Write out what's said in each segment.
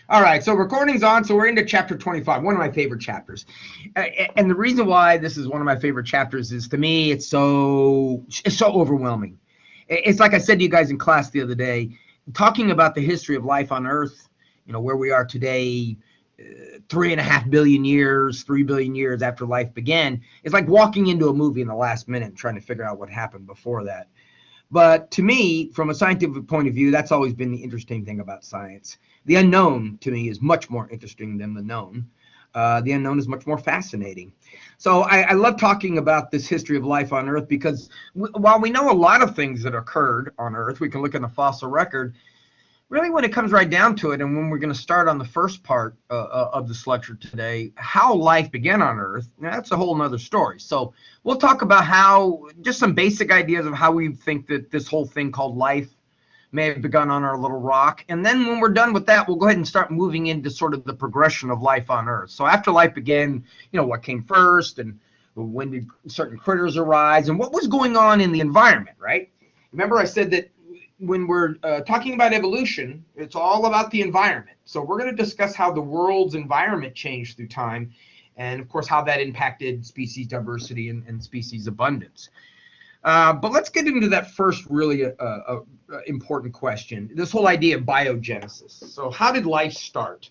All right, so recording's on, so we're into chapter 25, one of my favorite chapters. And the reason why this is one of my favorite chapters is, to me, it's so overwhelming. It's like I said to you guys in class the other day, talking about the history of life on Earth, where we are today, 3.5 billion years, 3 billion years after life began. It's like walking into a movie in the last minute and trying to figure out what happened before that. But to me, from a scientific point of view, that's always been the interesting thing about science. The unknown, to me, is much more interesting than the known. The unknown is much more fascinating. So I love talking about this history of life on Earth because while we know a lot of things that occurred on Earth, we can look in the fossil record. Really, when it comes right down to it, and when we're going to start on the first part of this lecture today, how life began on Earth, that's a whole nother story. So we'll talk about just some basic ideas of how we think that this whole thing called life may have begun on our little rock. And then when we're done with that, we'll go ahead and start moving into sort of the progression of life on Earth. So after life began, what came first, and when did certain critters arise, and what was going on in the environment, right? Remember I said that when we're talking about evolution, it's all about the environment. So we're going to discuss how the world's environment changed through time, and of course how that impacted species diversity and species abundance. But let's get into that first really important question, this whole idea of biogenesis. So how did life start?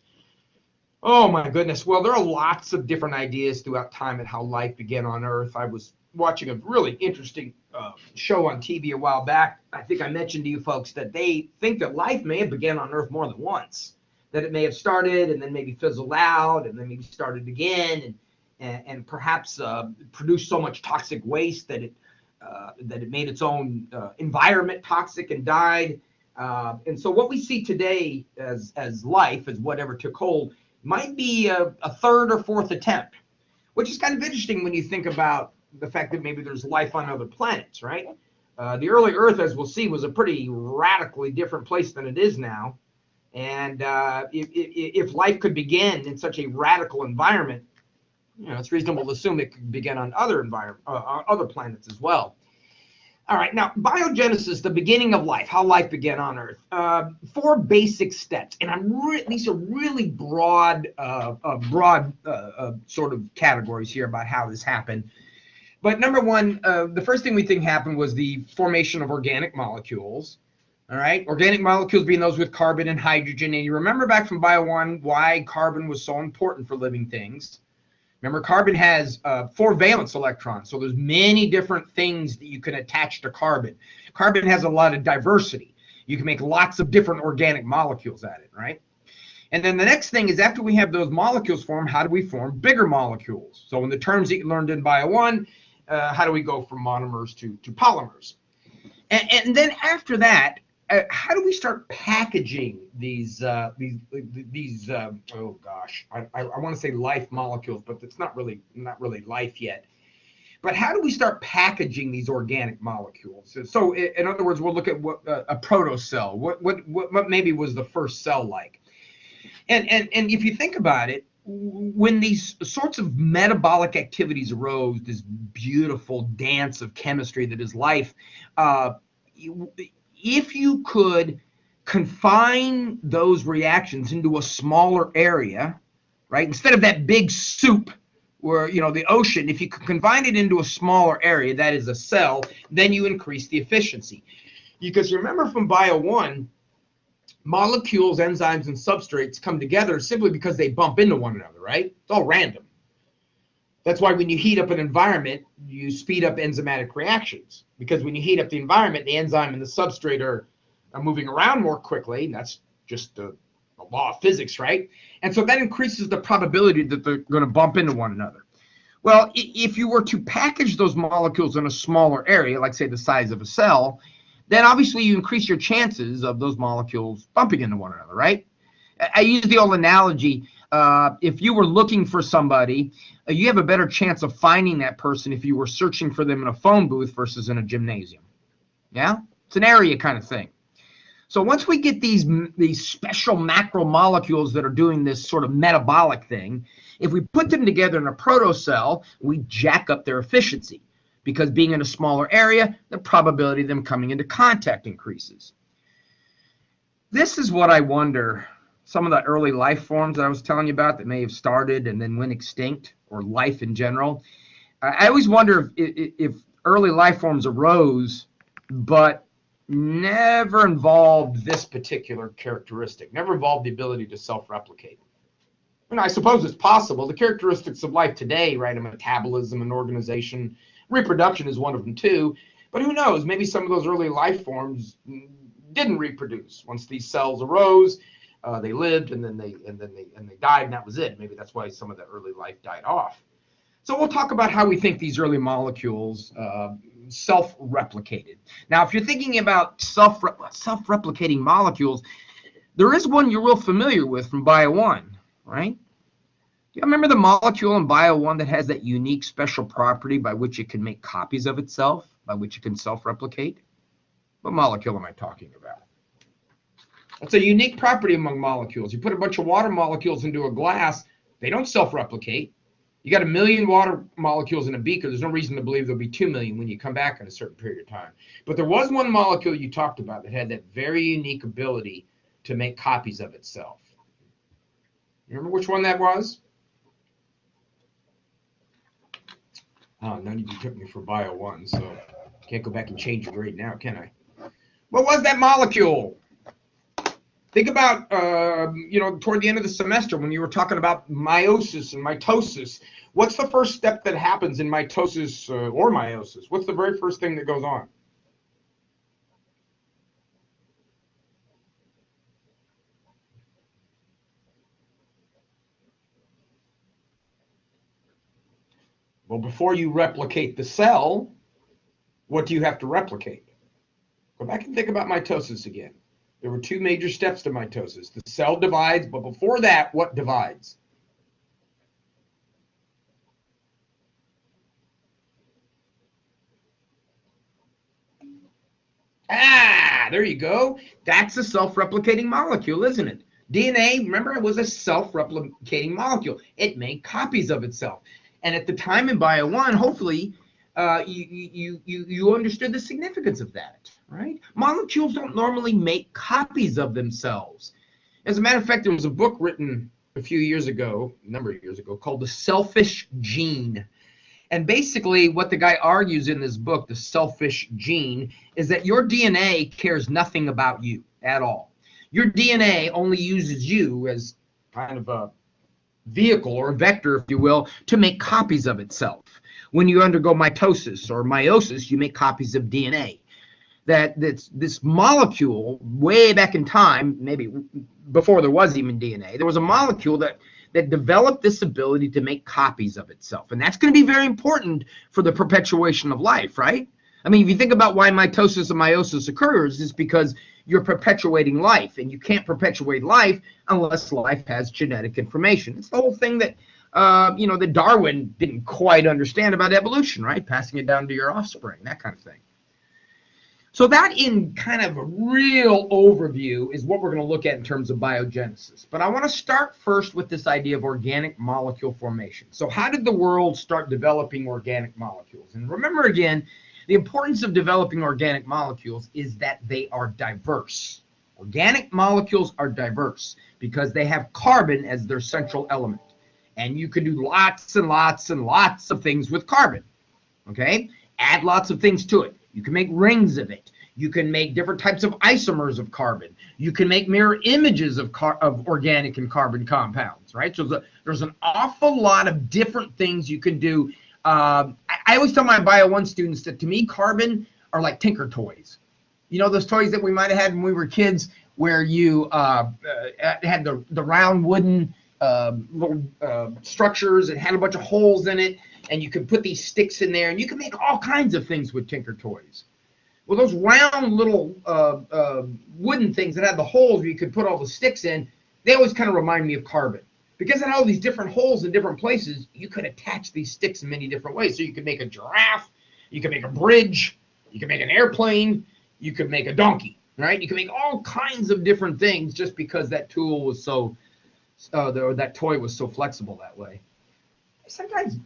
Oh my goodness. Well, there are lots of different ideas throughout time at how life began on Earth. I was watching a really interesting show on TV a while back. I think I mentioned to you folks that they think that life may have begun on Earth more than once, that it may have started and then maybe fizzled out and then maybe started again and perhaps produced so much toxic waste that it made its own environment toxic and died. And so what we see today as life, as whatever took hold, might be a third or fourth attempt, which is kind of interesting when you think about the fact that maybe there's life on other planets, right? The early Earth, as we'll see, was a pretty radically different place than it is now. And if life could begin in such a radical environment, it's reasonable to assume it could begin on other planets as well. All right, now biogenesis, the beginning of life, how life began on Earth. 4 basic steps, and these are really broad sort of categories here about how this happened. But number one, the first thing we think happened was the formation of organic molecules. All right, organic molecules being those with carbon and hydrogen. And you remember back from Bio 1 why carbon was so important for living things. Remember, carbon has 4 valence electrons, so there's many different things that you can attach to carbon. Carbon has a lot of diversity. You can make lots of different organic molecules at it, right? And then the next thing is, after we have those molecules formed, how do we form bigger molecules? So in the terms that you learned in Bio 1, how do we go from monomers to polymers? And then after that, how do we start packaging these oh gosh, I want to say life molecules, but it's not really life yet. But how do we start packaging these organic molecules? So in other words, we'll look at what a protocell, what maybe was the first cell like. And if you think about it, when these sorts of metabolic activities arose, this beautiful dance of chemistry that is life, if you could confine those reactions into a smaller area, right? Instead of that big soup where, the ocean, if you could confine it into a smaller area, that is a cell, then you increase the efficiency. Because remember from Bio 1, molecules, enzymes, and substrates come together simply because they bump into one another, right? It's all random. That's why when you heat up an environment, you speed up enzymatic reactions. Because when you heat up the environment, the enzyme and the substrate are moving around more quickly. That's just the law of physics, right? And so that increases the probability that they're going to bump into one another. Well, if you were to package those molecules in a smaller area, like say the size of a cell, then obviously you increase your chances of those molecules bumping into one another, right? I use the old analogy, if you were looking for somebody, you have a better chance of finding that person if you were searching for them in a phone booth versus in a gymnasium. Yeah? It's an area kind of thing. So once we get these special macromolecules that are doing this sort of metabolic thing, if we put them together in a protocell, we jack up their efficiency. Because being in a smaller area, the probability of them coming into contact increases. This is what I wonder some of the early life forms that I was telling you about that may have started and then went extinct, or life in general. I always wonder if early life forms arose, but never involved this particular characteristic, never involved the ability to self-replicate. And I suppose it's possible. The characteristics of life today, right, a metabolism and organization, reproduction is one of them too. But who knows? Maybe some of those early life forms didn't reproduce. Once these cells arose, they lived, and then they died, and that was it. Maybe that's why some of the early life died off. So we'll talk about how we think these early molecules self-replicated. Now, if you're thinking about self-replicating molecules, there is one you're real familiar with from Bio 1, right? Do you remember the molecule in Bio 1 that has that unique special property by which it can make copies of itself, by which it can self-replicate? What molecule am I talking about? It's a unique property among molecules. You put a bunch of water molecules into a glass, they don't self-replicate. You got 1 million water molecules in a beaker. There's no reason to believe there'll be 2 million when you come back in a certain period of time. But there was one molecule you talked about that had that very unique ability to make copies of itself. You remember which one that was? Oh, none of you took me for Bio 1, so can't go back and change your grade now, can I? What was that molecule? Think about, toward the end of the semester when you were talking about meiosis and mitosis. What's the first step that happens in mitosis or meiosis? What's the very first thing that goes on? Well, before you replicate the cell, what do you have to replicate? Go back and think about mitosis again. There were 2 major steps to mitosis. The cell divides, but before that, what divides? Ah, there you go. That's a self-replicating molecule, isn't it? DNA, remember, it was a self-replicating molecule. It made copies of itself. And at the time in Bio 1, hopefully, you understood the significance of that, right? Molecules don't normally make copies of themselves. As a matter of fact, there was a book written a number of years ago, called The Selfish Gene. And basically what the guy argues in this book, The Selfish Gene, is that your DNA cares nothing about you at all. Your DNA only uses you as kind of a vehicle or a vector, if you will, to make copies of itself. When you undergo mitosis or meiosis, you make copies of DNA. This molecule, way back in time, maybe before there was even DNA, there was a molecule that developed this ability to make copies of itself. And that's going to be very important for the perpetuation of life, right? I mean, if you think about why mitosis and meiosis occurs, it's because you're perpetuating life, and you can't perpetuate life unless life has genetic information. It's the whole thing that that Darwin didn't quite understand about evolution, right? Passing it down to your offspring, that kind of thing. So that, in kind of a real overview, is what we're going to look at in terms of biogenesis. But I want to start first with this idea of organic molecule formation. So how did the world start developing organic molecules? And remember again, the importance of developing organic molecules is that they are diverse. Organic molecules are diverse because they have carbon as their central element. And you can do lots and lots and lots of things with carbon, okay? Add lots of things to it. You can make rings of it. You can make different types of isomers of carbon. You can make mirror images of organic and carbon compounds, right? So there's an awful lot of different things you can do. I always tell my Bio 1 students that, to me, carbon are like Tinker Toys. You know, those toys that we might have had when we were kids, where you had the round wooden little structures and had a bunch of holes in it, and you could put these sticks in there, and you can make all kinds of things with Tinker Toys. Well, those round little wooden things that had the holes where you could put all the sticks in, they always kind of remind me of carbon. Because it had all these different holes in different places, you could attach these sticks in many different ways. So you could make a giraffe, you could make a bridge, you could make an airplane, you could make a donkey, right? You can make all kinds of different things just because that tool was so that toy was so flexible that way. I sometimes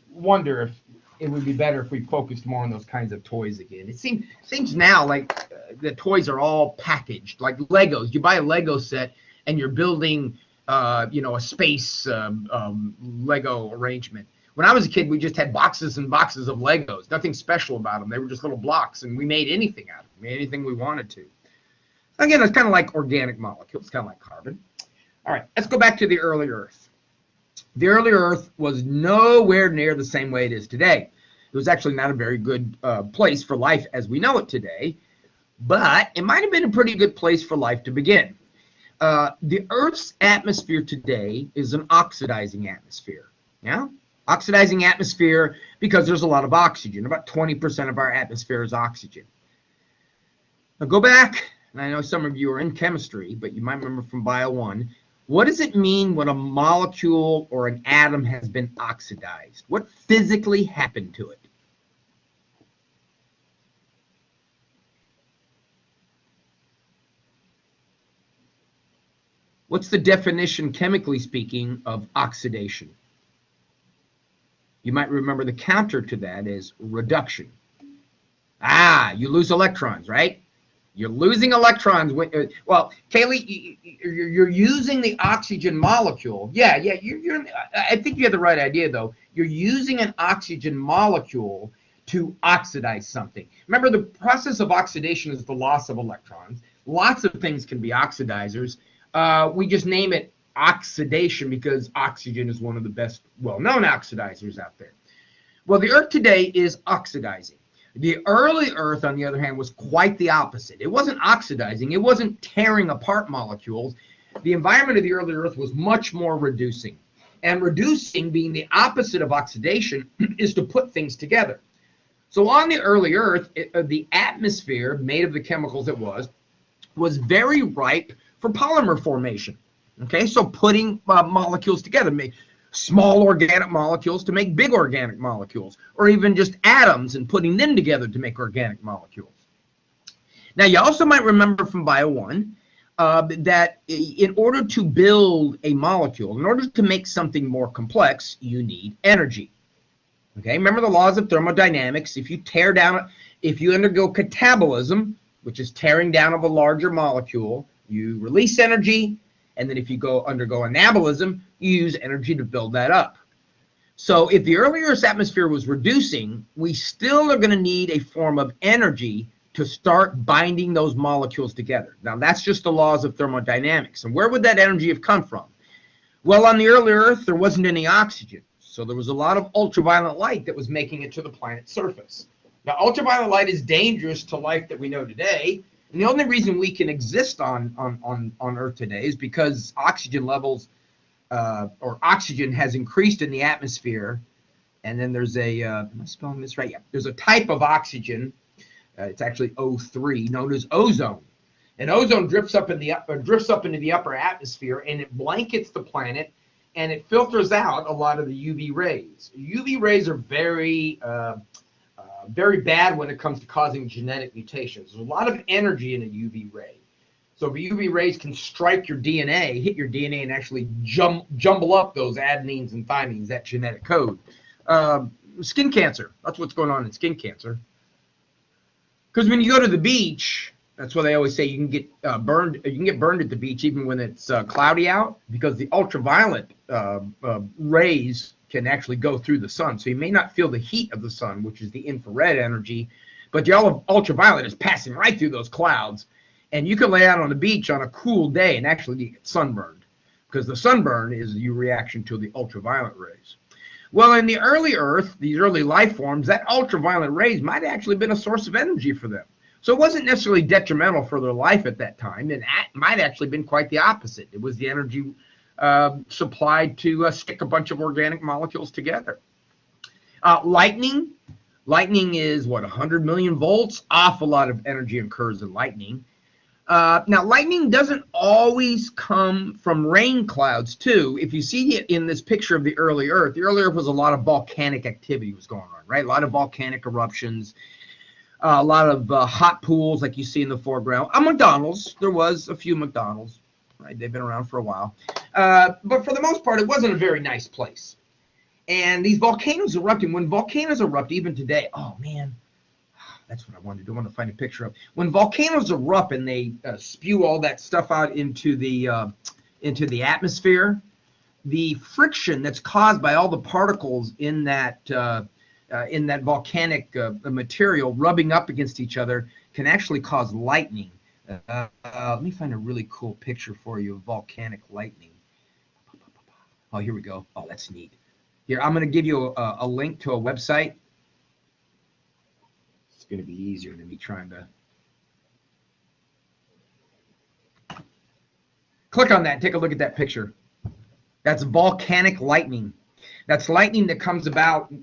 wonder if it would be better if we focused more on those kinds of toys again. It seems now like the toys are all packaged, like Legos. You buy a Lego set, and you're building, a space Lego arrangement. When I was a kid, we just had boxes and boxes of Legos. Nothing special about them. They were just little blocks, and we made anything out of them, made anything we wanted to. Again, it's kind of like organic molecules, kind of like carbon. All right, let's go back to the early Earth. The early Earth was nowhere near the same way it is today. It was actually not a very good place for life as we know it today, but it might have been a pretty good place for life to begin. The Earth's atmosphere today is an oxidizing atmosphere. Yeah? Oxidizing atmosphere because there's a lot of oxygen. About 20% of our atmosphere is oxygen. Now go back, and I know some of you are in chemistry, but you might remember from Bio 1. What does it mean when a molecule or an atom has been oxidized? What physically happened to it? What's the definition, chemically speaking, of oxidation? You might remember the counter to that is reduction. You lose electrons, right? You're losing electrons. Well, Kaylee, you're using the oxygen molecule. Yeah. I think you have the right idea, though. You're using an oxygen molecule to oxidize something. Remember, the process of oxidation is the loss of electrons. Lots of things can be oxidizers. We just name it oxidation because oxygen is one of the best well-known oxidizers out there. Well, the Earth today is oxidizing. The early Earth, on the other hand, was quite the opposite. It wasn't oxidizing. It wasn't tearing apart molecules. The environment of the early Earth was much more reducing. And reducing, being the opposite of oxidation, is to put things together. So on the early Earth, the atmosphere, made of the chemicals it was very ripe for polymer formation. Okay, so putting molecules together, make small organic molecules to make big organic molecules, or even just atoms and putting them together to make organic molecules. Now, you also might remember from Bio 1 that in order to build a molecule, in order to make something more complex, you need energy. Okay, remember the laws of thermodynamics. If you undergo catabolism, which is tearing down of a larger molecule, you release energy. And then if you undergo anabolism, you use energy to build that up. So if the early Earth's atmosphere was reducing, we still are going to need a form of energy to start binding those molecules together. Now, that's just the laws of thermodynamics. And where would that energy have come from? Well, on the early Earth, there wasn't any oxygen. So there was a lot of ultraviolet light that was making it to the planet's surface. Now, ultraviolet light is dangerous to life that we know today. And the only reason we can exist on Earth today is because oxygen levels, or oxygen has increased in the atmosphere. And then there's am I spelling this right? Yeah. There's a type of oxygen, it's actually O3, known as ozone. And ozone drifts up into the upper atmosphere, and it blankets the planet, and it filters out a lot of the UV rays. UV rays are very bad when it comes to causing genetic mutations. There's a lot of energy in a UV ray. So if UV rays can strike your DNA, hit your DNA, and actually jumble up those adenines and thymines, that genetic code. Skin cancer, that's what's going on in skin cancer. Because when you go to the beach, that's why they always say you can get burned. You can get burned at the beach even when it's cloudy out, because the ultraviolet rays can actually go through the sun. So you may not feel the heat of the sun, which is the infrared energy, but the ultraviolet is passing right through those clouds. And you can lay out on the beach on a cool day and actually get sunburned, because the sunburn is your reaction to the ultraviolet rays. Well, in the early Earth, these early life forms, that ultraviolet rays might have actually been a source of energy for them. So it wasn't necessarily detrimental for their life at that time. And that might actually have been quite the opposite. It was the energy supplied to stick a bunch of organic molecules together. Lightning is, 100 million volts? Awful lot of energy occurs in lightning. Now, lightning doesn't always come from rain clouds, too. If you see it in this picture of the early Earth was a lot of volcanic activity was going on, right? A lot of volcanic eruptions, a lot of hot pools like you see in the foreground. McDonald's, there was a few McDonald's, right? They've been around for a while. But for the most part, it wasn't a very nice place. And these volcanoes erupting, when volcanoes erupt, even today, oh, man, that's what I wanted to do. I want to find a picture of. When volcanoes erupt and they spew all that stuff out into the into the atmosphere, the friction that's caused by all the particles in that volcanic material rubbing up against each other can actually cause lightning. Let me find a really cool picture for you of volcanic lightning. Oh, here we go. Oh, that's neat. Here, I'm going to give you a link to a website. It's going to be easier than me trying to. Click on that and take a look at that picture. That's volcanic lightning. That's lightning that comes about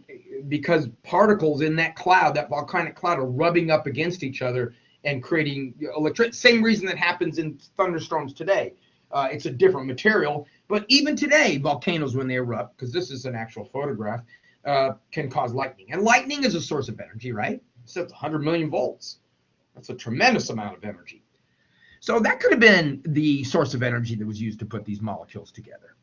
because particles in that cloud, that volcanic cloud, are rubbing up against each other and creating electricity. Same reason that happens in thunderstorms today. It's a different material, but even today, volcanoes, when they erupt, because this is an actual photograph, can cause lightning. And lightning is a source of energy, right? So it's 100 million volts. That's a tremendous amount of energy. So that could have been the source of energy that was used to put these molecules together.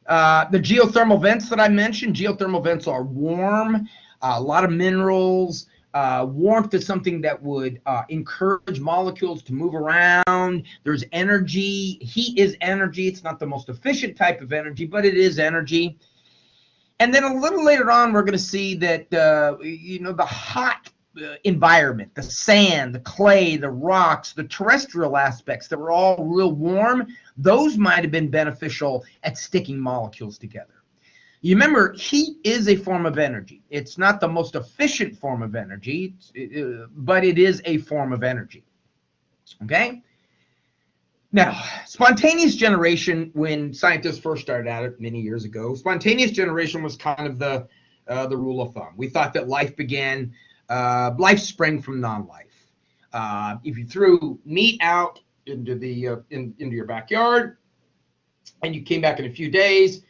The geothermal vents that I mentioned, geothermal vents are warm, a lot of minerals. Warmth is something that would encourage molecules to move around. There's energy. Heat is energy. It's not the most efficient type of energy, but it is energy. And then a little later on, we're going to see that, the hot environment, the sand, the clay, the rocks, the terrestrial aspects that were all real warm, those might have been beneficial at sticking molecules together. You remember, heat is a form of energy. It's not the most efficient form of energy, but it is a form of energy. Okay? Now, spontaneous generation, when scientists first started at it many years ago, spontaneous generation was kind of the rule of thumb. We thought that life sprang from non-life. If you threw meat out into your backyard, and you came back in a few days,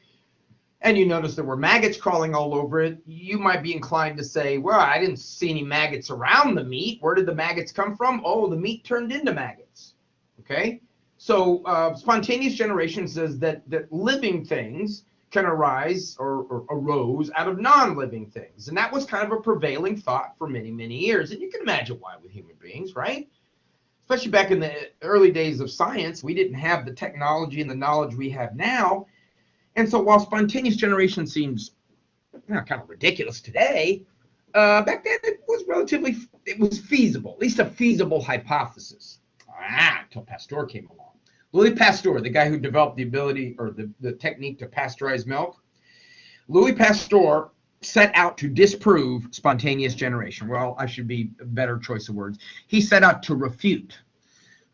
and you noticed there were maggots crawling all over it, you might be inclined to say, well, I didn't see any maggots around the meat. Where did the maggots come from? Oh, the meat turned into maggots. Okay? So spontaneous generation says that living things can arise or arose out of non-living things. And that was kind of a prevailing thought for many, many years. And you can imagine why with human beings, right? Especially back in the early days of science, we didn't have the technology and the knowledge we have now. And so while spontaneous generation seems kind of ridiculous today, back then it was feasible, at least a feasible hypothesis. Until Pasteur came along. Louis Pasteur, the guy who developed the ability or the technique to pasteurize milk, Louis Pasteur set out to disprove spontaneous generation. Well, I should be a better choice of words. He set out to refute.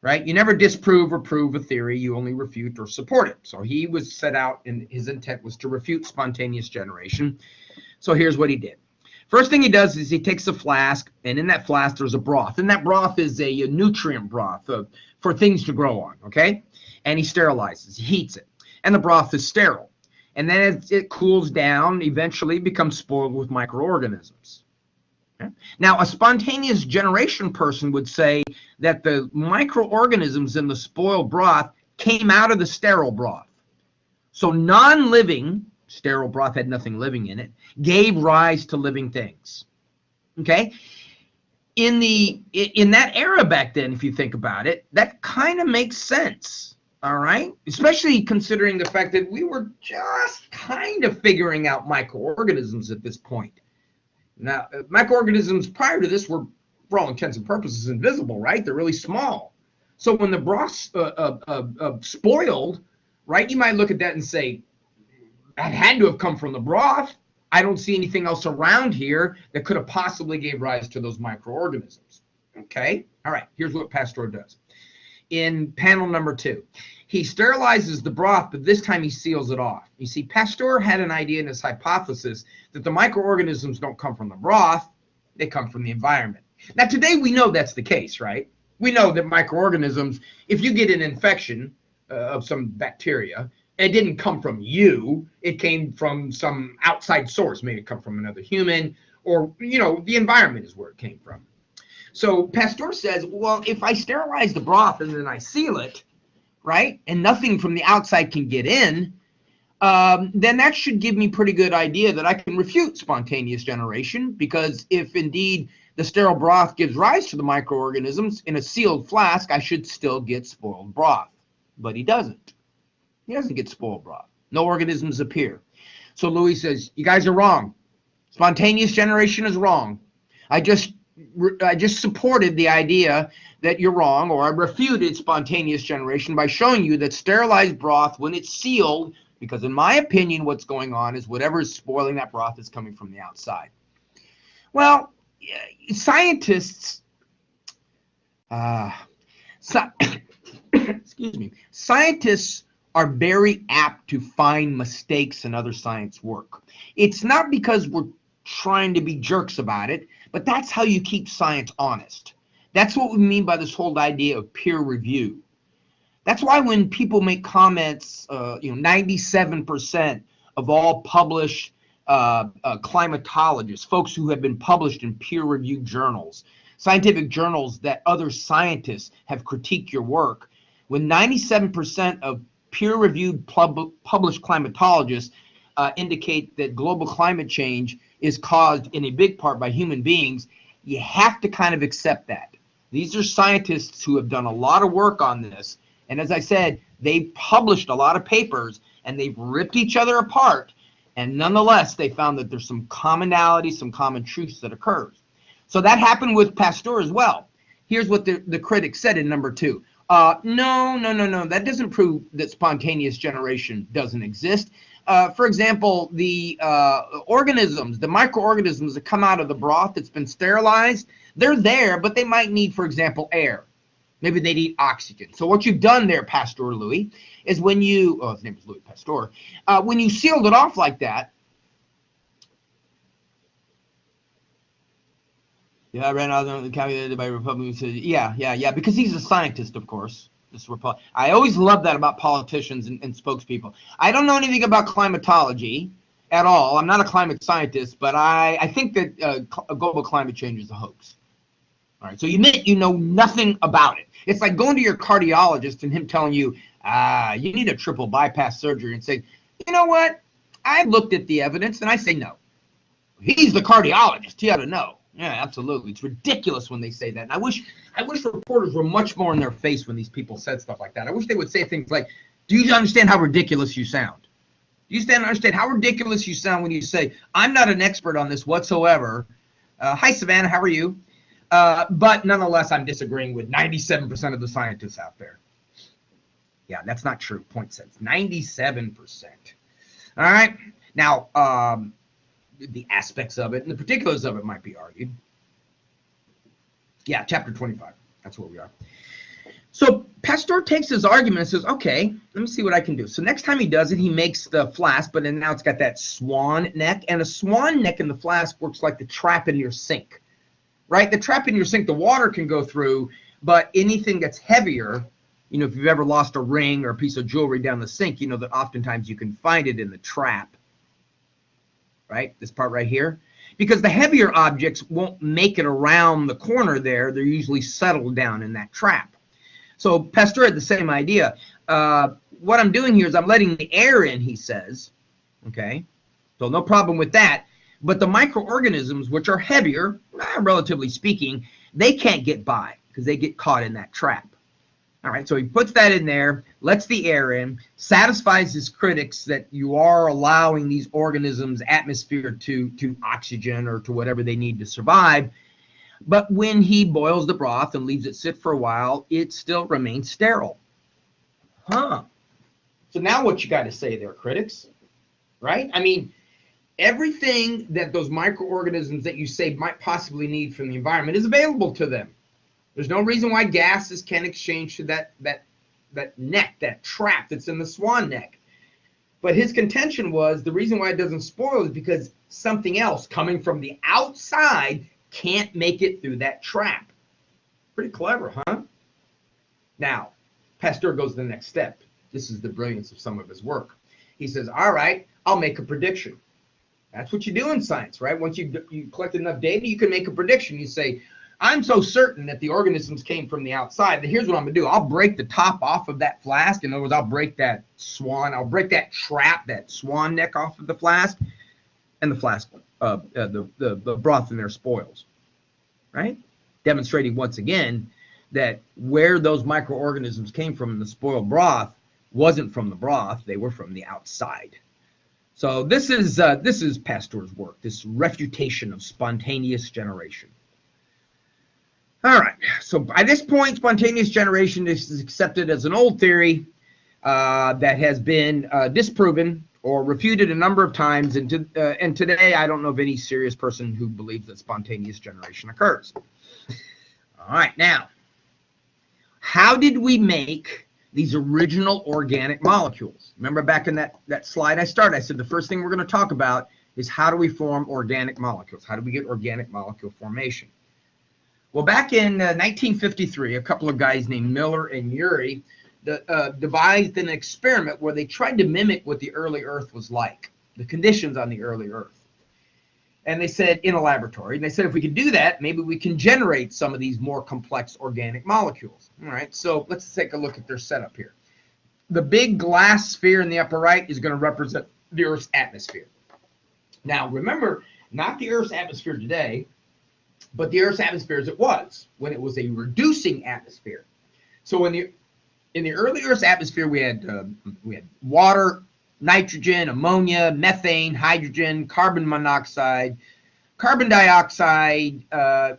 Right? You never disprove or prove a theory, you only refute or support it. So he was set out, and his intent was to refute spontaneous generation. So here's what he did. First thing he does is he takes a flask, and in that flask there's a broth. And that broth is a nutrient broth for things to grow on, okay? And he sterilizes, he heats it. And the broth is sterile. And then as it cools down, eventually becomes spoiled with microorganisms. Okay? Now, a spontaneous generation person would say that the microorganisms in the spoiled broth came out of the sterile broth. So non-living, sterile broth had nothing living in it, gave rise to living things. Okay? In that era back then, if you think about it, that kind of makes sense. All right? Especially considering the fact that we were just kind of figuring out microorganisms at this point. Now, microorganisms prior to this were, for all intents and purposes, invisible, right? They're really small. So when the broth spoiled, right, you might look at that and say, that had to have come from the broth. I don't see anything else around here that could have possibly gave rise to those microorganisms. Okay? All right, here's what Pasteur does. In panel number 2, he sterilizes the broth, but this time he seals it off. You see, Pasteur had an idea in his hypothesis that the microorganisms don't come from the broth, they come from the environment. Now, today we know that's the case, right? We know that microorganisms, if you get an infection of some bacteria, it didn't come from you, it came from some outside source. Maybe it come from another human, or, the environment is where it came from. So Pasteur says, well, if I sterilize the broth and then I seal it, right, and nothing from the outside can get in, then that should give me pretty good idea that I can refute spontaneous generation, because if indeed the sterile broth gives rise to the microorganisms in a sealed flask, I should still get spoiled broth. But he doesn't. He doesn't get spoiled broth. No organisms appear. So Louis says, you guys are wrong. Spontaneous generation is wrong. I just supported the idea that you're wrong, or I refuted spontaneous generation by showing you that sterilized broth, when it's sealed, because in my opinion, what's going on is whatever is spoiling that broth is coming from the outside. Well, scientists, excuse me, scientists are very apt to find mistakes in other science work. It's not because we're trying to be jerks about it, but that's how you keep science honest. That's what we mean by this whole idea of peer review. That's why when people make comments, 97% of all published climatologists, folks who have been published in peer-reviewed journals, scientific journals that other scientists have critiqued your work, when 97% of peer-reviewed published climatologists indicate that global climate change is caused in a big part by human beings, you have to kind of accept that. These are scientists who have done a lot of work on this. And as I said, they published a lot of papers and they've ripped each other apart. And nonetheless, they found that there's some commonality, some common truths that occurs. So that happened with Pasteur as well. Here's what the critics said in number 2. No. That doesn't prove that spontaneous generation doesn't exist. For example, the organisms, the microorganisms that come out of the broth that's been sterilized, they're there, but they might need, for example, air. Maybe they need oxygen. So what you've done there, Pasteur Louis, is when you, his name is Louis Pasteur, when you sealed it off like that, yeah, I ran out of the calculated by Republicans. Yeah, because he's a scientist, of course. I always love that about politicians and spokespeople. I don't know anything about climatology at all. I'm not a climate scientist, but I think that global climate change is a hoax. All right, so you admit you know nothing about it. It's like going to your cardiologist and him telling you, you need a triple bypass surgery, and say, you know what? I looked at the evidence, and I say no. He's the cardiologist. He ought to know. Yeah, absolutely. It's ridiculous when they say that. And I wish reporters were much more in their face when these people said stuff like that. I wish they would say things like, do you understand how ridiculous you sound? Do you understand how ridiculous you sound when you say, I'm not an expert on this whatsoever. Hi, Savannah, how are you? But nonetheless, I'm disagreeing with 97% of the scientists out there. Yeah, that's not true. Point sense. 97%. All right. Now, the aspects of it and the particulars of it might be argued. Yeah, chapter 25. That's where we are. So Pasteur takes his argument and says, okay, let me see what I can do. So next time he does it, he makes the flask, but then now it's got that swan neck. And a swan neck in the flask works like the trap in your sink, right? The trap in your sink, the water can go through, but anything that's heavier, if you've ever lost a ring or a piece of jewelry down the sink, you know that oftentimes you can find it in the trap. Right, this part right here, because the heavier objects won't make it around the corner there. They're usually settled down in that trap. So Pasteur had the same idea. What I'm doing here is I'm letting the air in, he says. Okay, so no problem with that. But the microorganisms, which are heavier, relatively speaking, they can't get by because they get caught in that trap. All right, so he puts that in there, lets the air in, satisfies his critics that you are allowing these organisms atmosphere to oxygen or to whatever they need to survive. But when he boils the broth and leaves it sit for a while, it still remains sterile. So now what you got to say there, critics, right? I mean, everything that those microorganisms that you say might possibly need from the environment is available to them. There's no reason why gases can't exchange to that neck, that trap that's in the swan neck. But his contention was the reason why it doesn't spoil is because something else coming from the outside can't make it through that trap. Pretty clever, huh? Now, Pasteur goes to the next step. This is the brilliance of some of his work. He says, all right, I'll make a prediction. That's what you do in science, right? Once you collect enough data, you can make a prediction. You say, I'm so certain that the organisms came from the outside that here's what I'm going to do. I'll break the top off of that flask. In other words, I'll break that trap, that swan neck off of the flask, and the flask, the broth in there spoils, right? Demonstrating once again that where those microorganisms came from in the spoiled broth wasn't from the broth, they were from the outside. So this is Pasteur's work, this refutation of spontaneous generation. All right, so by this point, spontaneous generation is accepted as an old theory that has been disproven or refuted a number of times, and today I don't know of any serious person who believes that spontaneous generation occurs. All right, now, how did we make these original organic molecules? Remember back in that slide I started, I said the first thing we're going to talk about is how do we form organic molecules? How do we get organic molecule formation? Well, back in 1953, a couple of guys named Miller and Urey devised an experiment where they tried to mimic what the early Earth was like, the conditions on the early Earth. And they said, in a laboratory, and they said if we could do that, maybe we can generate some of these more complex organic molecules. All right, so let's take a look at their setup here. The big glass sphere in the upper right is going to represent the Earth's atmosphere. Now, remember, not the Earth's atmosphere today, but the Earth's atmosphere as it was when it was a reducing atmosphere. So in the early Earth's atmosphere, we had water, nitrogen, ammonia, methane, hydrogen, carbon monoxide, carbon dioxide,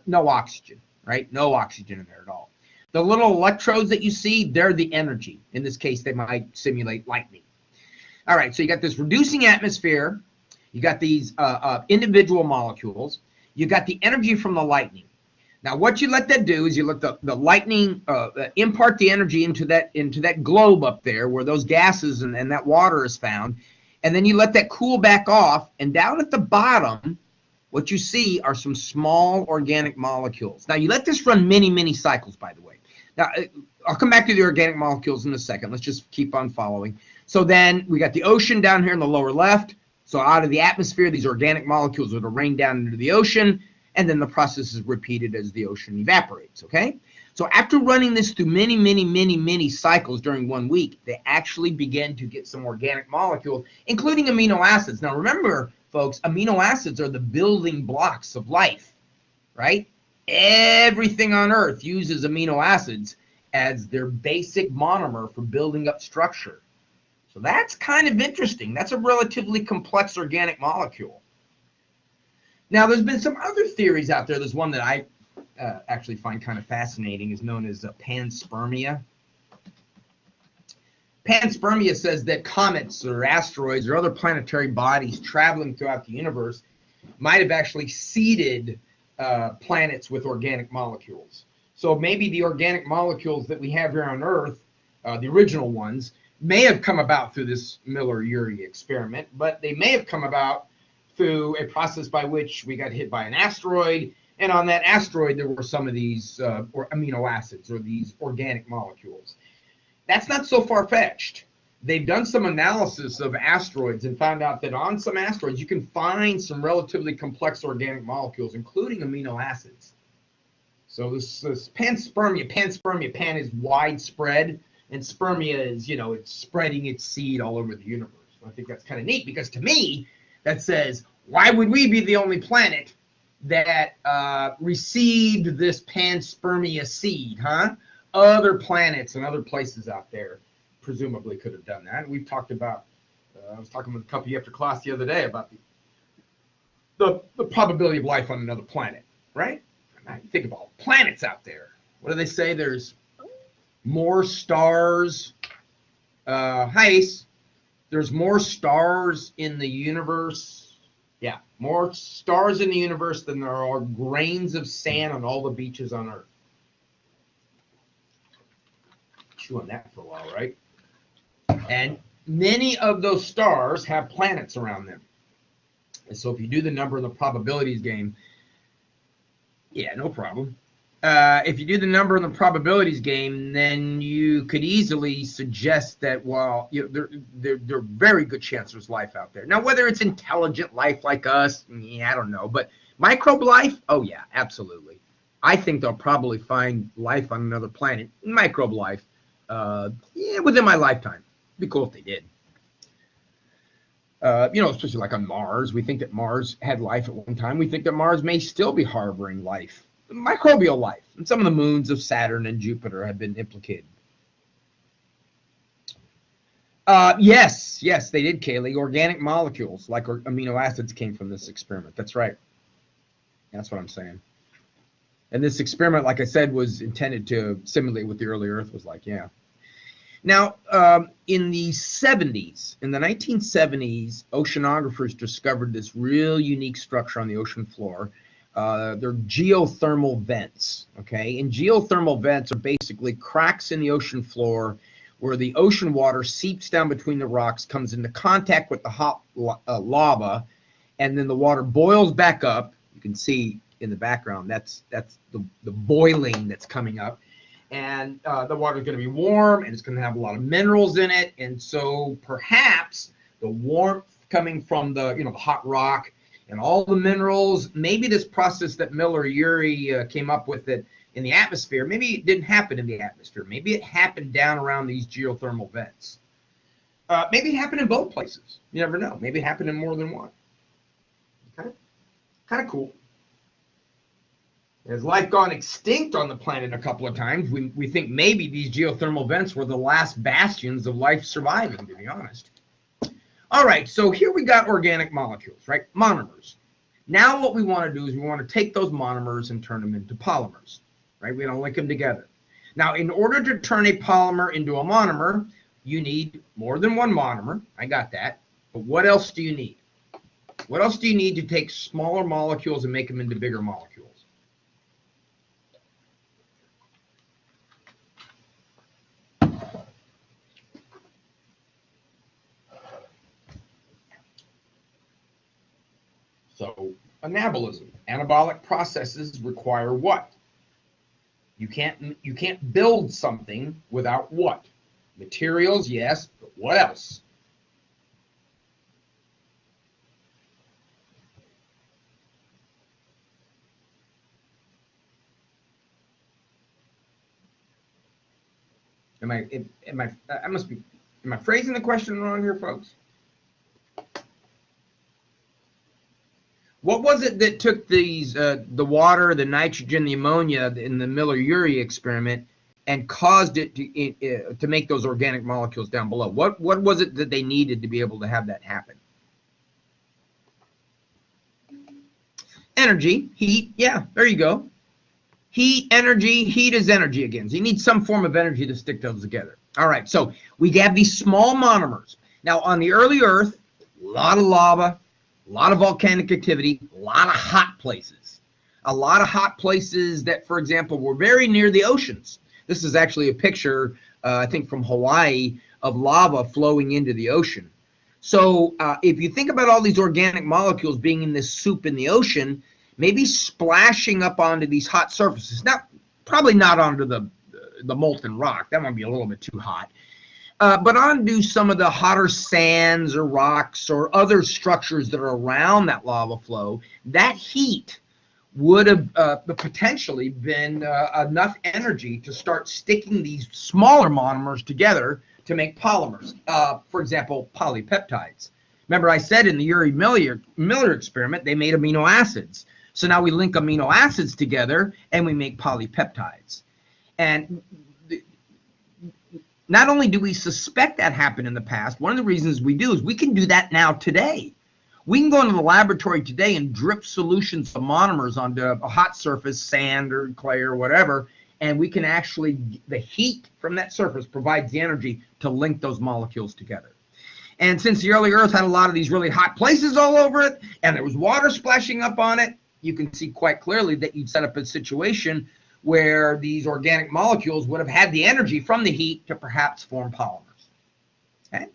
no oxygen, right? No oxygen in there at all. The little electrodes that you see, they're the energy. In this case, they might simulate lightning. All right, so you got this reducing atmosphere. You got these individual molecules. You got the energy from the lightning. Now, what you let that do is you let the lightning impart the energy into that globe up there where those gases and that water is found, and then you let that cool back off, and down at the bottom, what you see are some small organic molecules. Now, you let this run many, many cycles, by the way. Now, I'll come back to the organic molecules in a second. Let's just keep on following. So then we got the ocean down here in the lower left. So out of the atmosphere, these organic molecules are rain down into the ocean, and then the process is repeated as the ocean evaporates, okay? So after running this through many, many, many, many cycles during 1 week, they actually began to get some organic molecules, including amino acids. Now remember, folks, amino acids are the building blocks of life, right? Everything on Earth uses amino acids as their basic monomer for building up structure. So that's kind of interesting. That's a relatively complex organic molecule. Now, there's been some other theories out there. There's one that I actually find kind of fascinating, is known as panspermia. Panspermia says that comets or asteroids or other planetary bodies traveling throughout the universe might have actually seeded planets with organic molecules. So maybe the organic molecules that we have here on Earth, the original ones, may have come about through this Miller-Urey experiment, but they may have come about through a process by which we got hit by an asteroid, and on that asteroid there were some of these or amino acids or these organic molecules. That's not so far-fetched. They've done some analysis of asteroids and found out that on some asteroids you can find some relatively complex organic molecules, including amino acids. So this panspermia, pan is widespread, and spermia is, it's spreading its seed all over the universe. I think that's kind of neat, because to me, that says, why would we be the only planet that received this panspermia seed, huh? Other planets and other places out there presumably could have done that. We've talked about, I was talking with a couple of you after class the other day about the probability of life on another planet, right? Now, you think of all the planets out there. What do they say? There's more stars. Hi, Ace. There's more stars in the universe. Yeah, more stars in the universe than there are grains of sand on all the beaches on Earth. Chew on that for a while, right? And many of those stars have planets around them. And so if you do the number and the probabilities game, yeah, no problem. If you do the number and the probabilities game, then you could easily suggest that, well, there are very good chances there's life out there. Now, whether it's intelligent life like us, I don't know. But microbe life, oh, yeah, absolutely. I think they'll probably find life on another planet, microbe life, within my lifetime. It'd be cool if they did. Especially like on Mars. We think that Mars had life at one time. We think that Mars may still be harboring life. Microbial life, and some of the moons of Saturn and Jupiter have been implicated. Yes, they did, Kaylee. Organic molecules like amino acids came from this experiment. That's right. That's what I'm saying. And this experiment, like I said, was intended to simulate what the early Earth was like. Yeah. Now, in the 70s, in the 1970s, oceanographers discovered this real unique structure on the ocean floor. They're geothermal vents, okay? And geothermal vents are basically cracks in the ocean floor where the ocean water seeps down between the rocks, comes into contact with the hot lava, and then the water boils back up. You can see in the background, that's the boiling that's coming up. And the water is going to be warm, and it's going to have a lot of minerals in it. And so perhaps the warmth coming from the hot rock and all the minerals, maybe this process that Miller-Urey came up with it in the atmosphere, maybe it didn't happen in the atmosphere. Maybe it happened down around these geothermal vents. Maybe it happened in both places. You never know. Maybe it happened in more than one. Okay, kind of cool. Has life gone extinct on the planet a couple of times? We think maybe these geothermal vents were the last bastions of life surviving, to be honest. All right, so here we got organic molecules, right? Monomers. Now what we want to do is we want to take those monomers and turn them into polymers, right? We don't link them together. Now, in order to turn a polymer into a monomer, you need more than one monomer. I got that. But what else do you need? What else do you need to take smaller molecules and make them into bigger molecules? So anabolism, anabolic processes require what? You can't build something without what? Materials, yes, but what else? Am I phrasing the question wrong here, folks? What was it that took these the water, the nitrogen, the ammonia in the Miller-Urey experiment and caused it to make those organic molecules down below? What was it that they needed to be able to have that happen? Energy, heat. Yeah, there you go. Heat, energy. Heat is energy again. So you need some form of energy to stick those together. All right, so we have these small monomers. Now, on the early Earth, a lot of lava, a lot of volcanic activity, a lot of hot places. A lot of hot places that, for example, were very near the oceans. This is actually a picture, I think, from Hawaii of lava flowing into the ocean. So if you think about all these organic molecules being in this soup in the ocean, maybe splashing up onto these hot surfaces. Now, probably not onto the molten rock. That might be a little bit too hot. But onto some of the hotter sands or rocks or other structures that are around that lava flow, that heat would have potentially been enough energy to start sticking these smaller monomers together to make polymers. For example, polypeptides. Remember I said in the Urey-Miller experiment, they made amino acids. So now we link amino acids together and we make polypeptides. And not only do we suspect that happened in the past, one of the reasons we do is we can do that now today. We can go into the laboratory today and drip solutions of monomers onto a hot surface, sand or clay or whatever, and we can actually, the heat from that surface provides the energy to link those molecules together. And since the early Earth had a lot of these really hot places all over it, and there was water splashing up on it, you can see quite clearly that you'd set up a situation where these organic molecules would have had the energy from the heat to perhaps form polymers. Okay?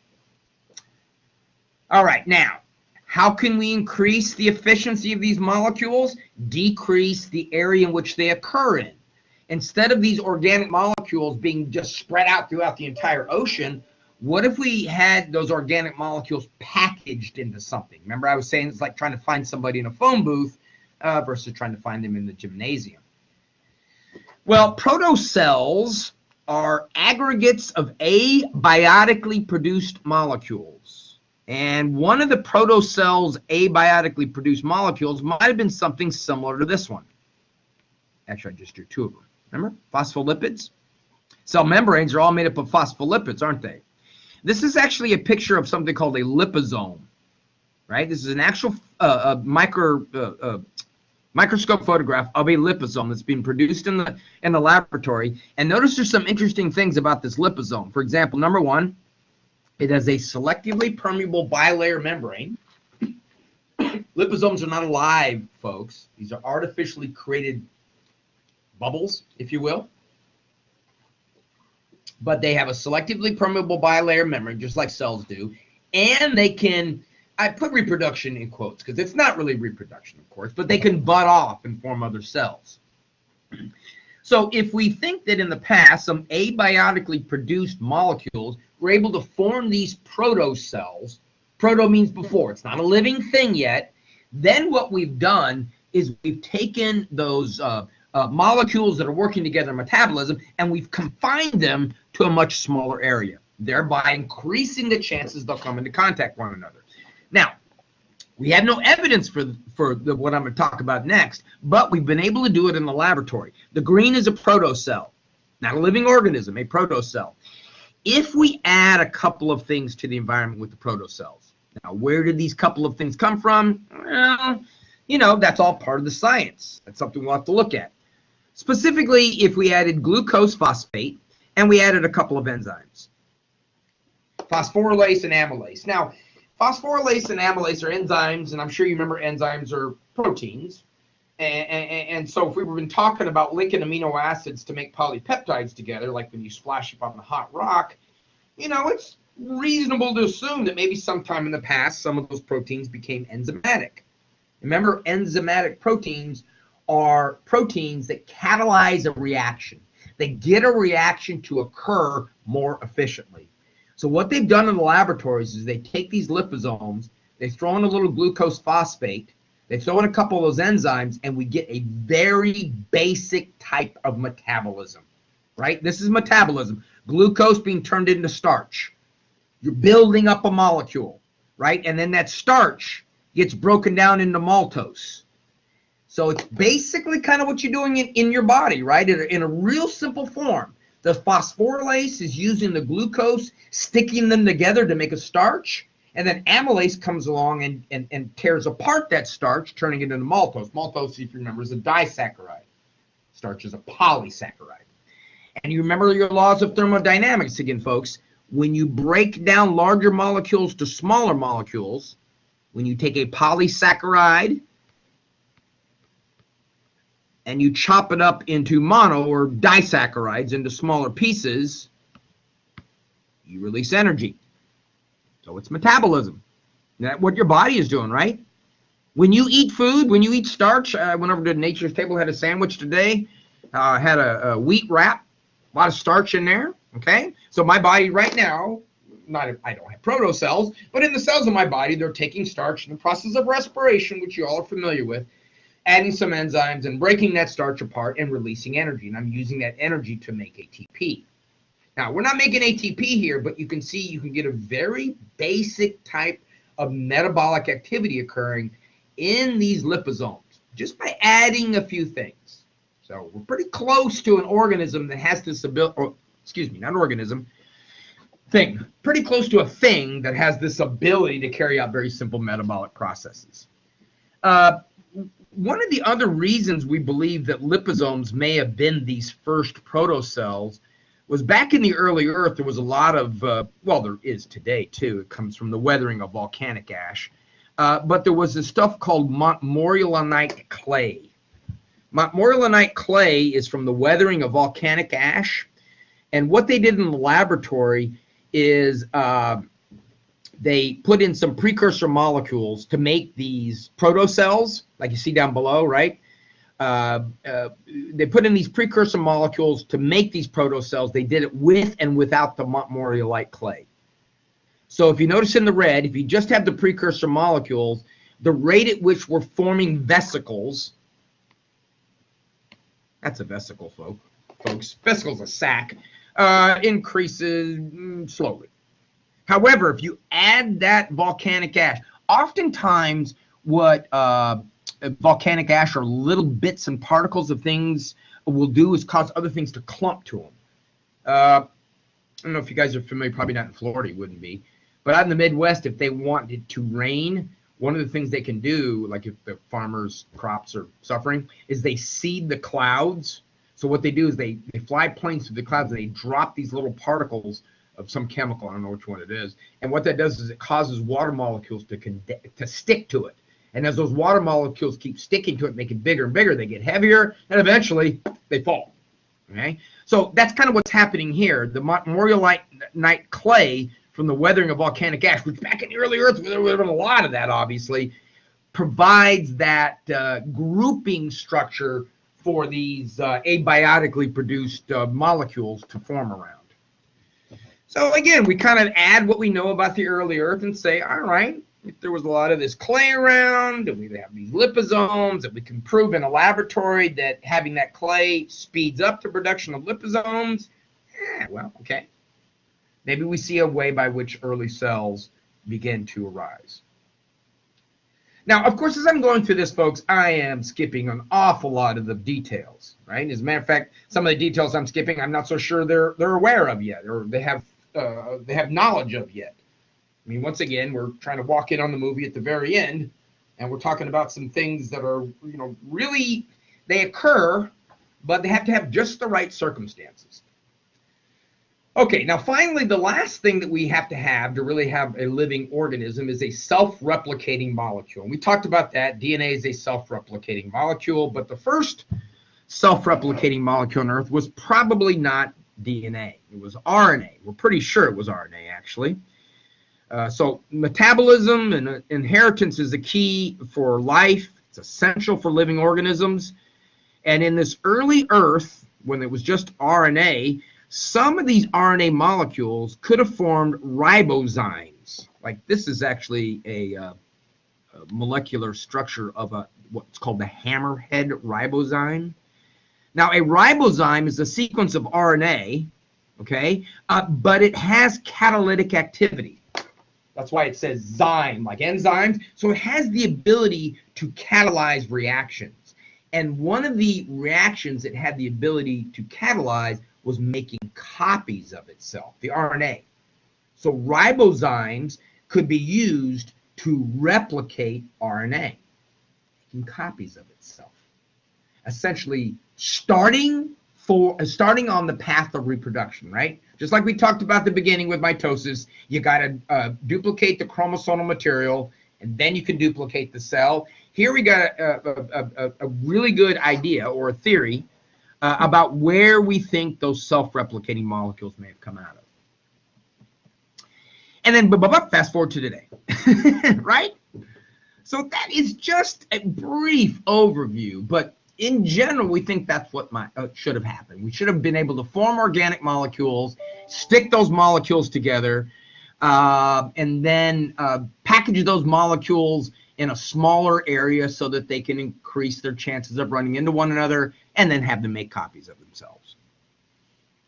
All right, now, how can we increase the efficiency of these molecules? Decrease the area in which they occur in. Instead of these organic molecules being just spread out throughout the entire ocean, what if we had those organic molecules packaged into something? Remember I was saying it's like trying to find somebody in a phone booth versus trying to find them in the gymnasium. Well, protocells are aggregates of abiotically produced molecules. And one of the protocell's abiotically produced molecules might have been something similar to this one. Actually, I just drew two of them. Remember? Phospholipids? Cell membranes are all made up of phospholipids, aren't they? This is actually a picture of something called a liposome, right? This is an actual microscope photograph of a liposome that's been produced in the laboratory. And notice there's some interesting things about this liposome. For example, number one, it has a selectively permeable bilayer membrane. Liposomes are not alive, folks. These are artificially created bubbles, if you will. But they have a selectively permeable bilayer membrane, just like cells do. And they can, I put reproduction in quotes because it's not really reproduction, of course, but they can bud off and form other cells. So if we think that in the past, some abiotically produced molecules were able to form these protocells, proto means before, it's not a living thing yet, then what we've done is we've taken those molecules that are working together in metabolism and we've confined them to a much smaller area, thereby increasing the chances they'll come into contact with one another. Now, we have no evidence for what I'm going to talk about next, but we've been able to do it in the laboratory. The green is a protocell, not a living organism, a protocell. If we add a couple of things to the environment with the protocells, now where did these couple of things come from? Well, you know, that's all part of the science. That's something we'll have to look at. Specifically, if we added glucose phosphate and we added a couple of enzymes, phosphorylase and amylase. Now, phosphorylase and amylase are enzymes, and I'm sure you remember enzymes are proteins. And so if we've been talking about linking amino acids to make polypeptides together, like when you splash up on the hot rock, you know, it's reasonable to assume that maybe sometime in the past, some of those proteins became enzymatic. Remember, enzymatic proteins are proteins that catalyze a reaction. They get a reaction to occur more efficiently. So what they've done in the laboratories is they take these liposomes, they throw in a little glucose phosphate, they throw in a couple of those enzymes, and we get a very basic type of metabolism, right? This is metabolism. Glucose being turned into starch. You're building up a molecule, right? And then that starch gets broken down into maltose. So it's basically kind of what you're doing in your body, right? In a real simple form. The phosphorylase is using the glucose, sticking them together to make a starch, and then amylase comes along and tears apart that starch, turning it into maltose. Maltose, if you remember, is a disaccharide. Starch is a polysaccharide. And you remember your laws of thermodynamics again, folks. When you break down larger molecules to smaller molecules, when you take a polysaccharide and you chop it up into mono or disaccharides into smaller pieces, you release energy. So it's metabolism. That's what your body is doing, right? When you eat food, when you eat starch, I went over to Nature's Table, had a sandwich today, had a wheat wrap, a lot of starch in there, okay? So my body right now, I don't have protocells, but in the cells of my body, they're taking starch in the process of respiration, which you all are familiar with, adding some enzymes and breaking that starch apart and releasing energy. And I'm using that energy to make ATP. Now, we're not making ATP here, but you can see you can get a very basic type of metabolic activity occurring in these liposomes just by adding a few things. So we're pretty close to an organism that has this ability, or excuse me, not an organism, thing. Pretty close to a thing that has this ability to carry out very simple metabolic processes. One of the other reasons we believe that liposomes may have been these first protocells was back in the early Earth, there was a lot of, well, there is today too. It comes from the weathering of volcanic ash. But there was this stuff called montmorillonite clay. Montmorillonite clay is from the weathering of volcanic ash. And what they did in the laboratory is they put in some precursor molecules to make these protocells, like you see down below, right? They put in these precursor molecules to make these protocells. They did it with and without the montmorillonite clay. So if you notice in the red, if you just have the precursor molecules, the rate at which we're forming vesicles, that's a vesicle, folks. Vesicle's a sac, increases slowly. However, if you add that volcanic ash, oftentimes what volcanic ash or little bits and particles of things will do is cause other things to clump to them. don't know if you guys are familiar, probably not in Florida, you wouldn't be. But out in the Midwest, if they want it to rain, one of the things they can do, like if the farmers' crops are suffering, is they seed the clouds. So what they do is they fly planes through the clouds and they drop these little particles of some chemical. I don't know which one it is. And what that does is it causes water molecules to stick to it. And as those water molecules keep sticking to it, make it bigger and bigger, they get heavier, and eventually they fall. Okay? So that's kind of what's happening here. The Morrionite clay from the weathering of volcanic ash, which back in the early Earth, there would have been a lot of that, obviously, provides that grouping structure for these abiotically produced molecules to form around. So again, we kind of add what we know about the early Earth and say, all right, if there was a lot of this clay around, and we have these liposomes that we can prove in a laboratory that having that clay speeds up the production of liposomes, well, okay. Maybe we see a way by which early cells begin to arise. Now, of course, as I'm going through this, folks, I am skipping an awful lot of the details, right? As a matter of fact, some of the details I'm skipping, I'm not so sure they're aware of yet, or they have knowledge of yet. I mean, once again, we're trying to walk in on the movie at the very end, and we're talking about some things that are, really, they occur, but they have to have just the right circumstances. Okay, now finally, the last thing that we have to really have a living organism is a self-replicating molecule. And we talked about that. DNA is a self-replicating molecule, but the first self-replicating molecule on Earth was probably not DNA. It was RNA. We're pretty sure it was RNA, actually. So metabolism and inheritance is the key for life. It's essential for living organisms. And in this early Earth, when it was just RNA, some of these RNA molecules could have formed ribozymes. Like this is actually a molecular structure of what's called the hammerhead ribozyme. Now, a ribozyme is a sequence of RNA, okay, but it has catalytic activity. That's why it says zyme, like enzymes. So it has the ability to catalyze reactions. And one of the reactions it had the ability to catalyze was making copies of itself, the RNA. So ribozymes could be used to replicate RNA, making copies of itself. Essentially starting on the path of reproduction, right? Just like we talked about at the beginning with mitosis, you got to duplicate the chromosomal material, and then you can duplicate the cell. Here we got a really good idea or a theory about where we think those self-replicating molecules may have come out of. And then fast forward to today, right? So that is just a brief overview, but in general, we think that's what should have happened. We should have been able to form organic molecules, stick those molecules together, and then package those molecules in a smaller area so that they can increase their chances of running into one another, and then have them make copies of themselves.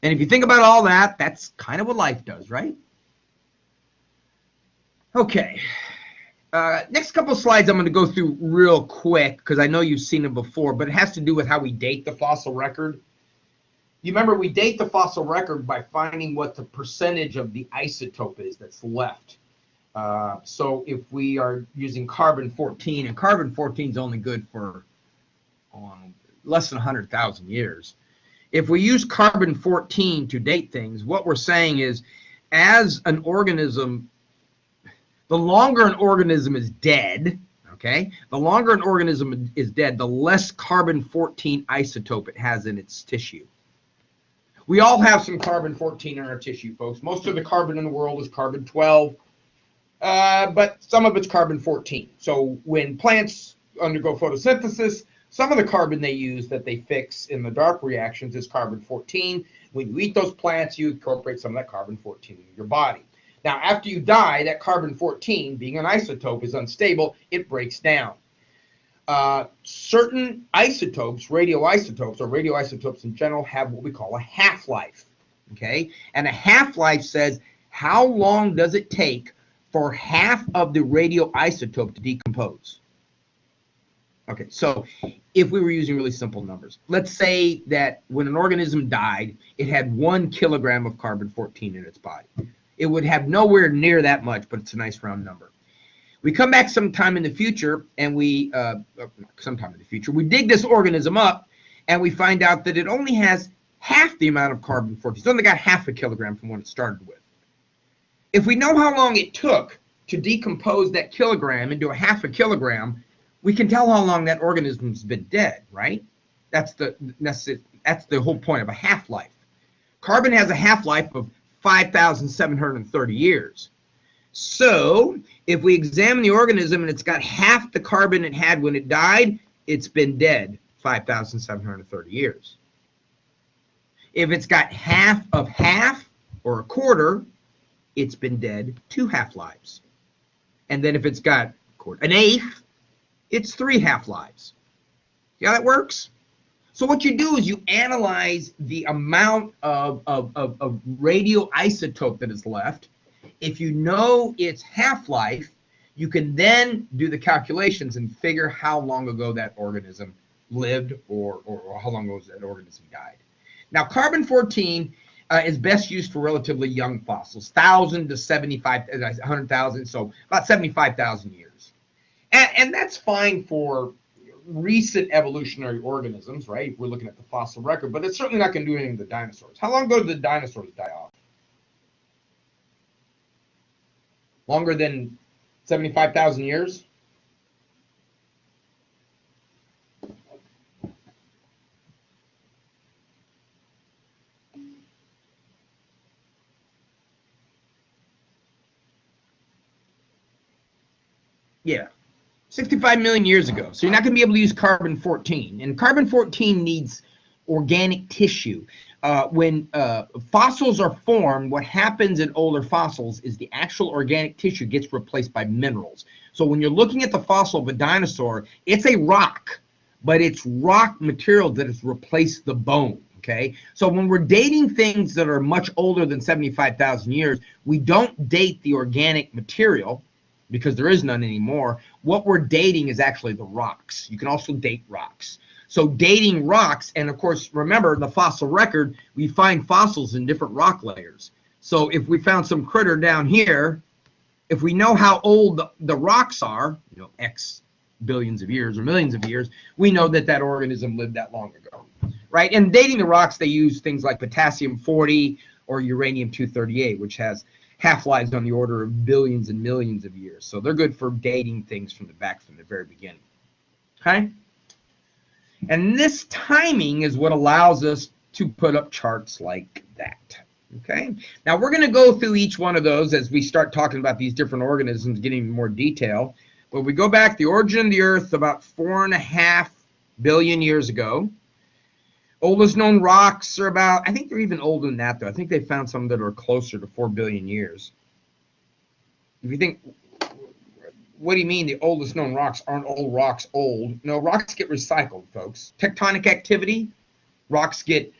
And if you think about all that, that's kind of what life does, right? Okay. Next couple of slides I'm going to go through real quick because I know you've seen it before, but it has to do with how we date the fossil record. You remember we date the fossil record by finding what the percentage of the isotope is that's left. So if we are using carbon-14, and carbon-14 is only good for less than 100,000 years. If we use carbon-14 to date things, what we're saying is as an organism, the longer an organism is dead, okay, the longer an organism is dead, the less carbon-14 isotope it has in its tissue. We all have some carbon-14 in our tissue, folks. Most of the carbon in the world is carbon-12, but some of it's carbon-14. So when plants undergo photosynthesis, some of the carbon they use that they fix in the dark reactions is carbon-14. When you eat those plants, you incorporate some of that carbon-14 in your body. Now, after you die, that carbon-14, being an isotope, is unstable. It breaks down. Certain isotopes, radioisotopes, or radioisotopes in general, have what we call a half-life. Okay? And a half-life says, how long does it take for half of the radioisotope to decompose? Okay, so if we were using really simple numbers, let's say that when an organism died, it had 1 kilogram of carbon-14 in its body. It would have nowhere near that much, but it's a nice round number. We come back sometime in the future, and we dig this organism up, and we find out that it only has half the amount of carbon-14. It's only got half a kilogram from what it started with. If we know how long it took to decompose that kilogram into a half a kilogram, we can tell how long that organism's been dead, right? That's the whole point of a half-life. Carbon has a half-life of 5,730 years. So if we examine the organism and it's got half the carbon it had when it died, it's been dead 5,730 years. If it's got half of half, or a quarter, it's been dead 2 half-lives. And then if it's got an eighth, it's 3 half-lives. See how that works? So what you do is you analyze the amount of radioisotope that is left. If you know its half-life, you can then do the calculations and figure how long ago that organism lived, or how long ago that organism died. Now, carbon-14 is best used for relatively young fossils, 1,000 to 100,000, so about 75,000 years. And that's fine for recent evolutionary organisms, right? If we're looking at the fossil record, but it's certainly not going to do anything to the dinosaurs. How long ago did the dinosaurs die off? Longer than 75,000 years? Yeah, 65 million years ago. So you're not going to be able to use carbon-14. And carbon-14 needs organic tissue. When fossils are formed, what happens in older fossils is the actual organic tissue gets replaced by minerals. So when you're looking at the fossil of a dinosaur, it's a rock, but it's rock material that has replaced the bone. Okay, so when we're dating things that are much older than 75,000 years, we don't date the organic material, because there is none anymore. What we're dating is actually the rocks. You can also date rocks. So dating rocks, and of course, remember the fossil record, we find fossils in different rock layers. So if we found some critter down here, if we know how old the rocks are, X billions of years or millions of years, we know that that organism lived that long ago, right? And dating the rocks, they use things like potassium-40 or uranium-238, which has half-lives on the order of billions and millions of years. So they're good for dating things from the very beginning. Okay? And this timing is what allows us to put up charts like that. Okay? Now we're going to go through each one of those as we start talking about these different organisms, getting into more detail. But we go back, the origin of the Earth about 4.5 billion years ago. Oldest known rocks are about, I think they're even older than that, though. I think they found some that are closer to 4 billion years. If you think, what do you mean the oldest known rocks aren't all rocks old? No, rocks get recycled, folks. Tectonic activity, rocks get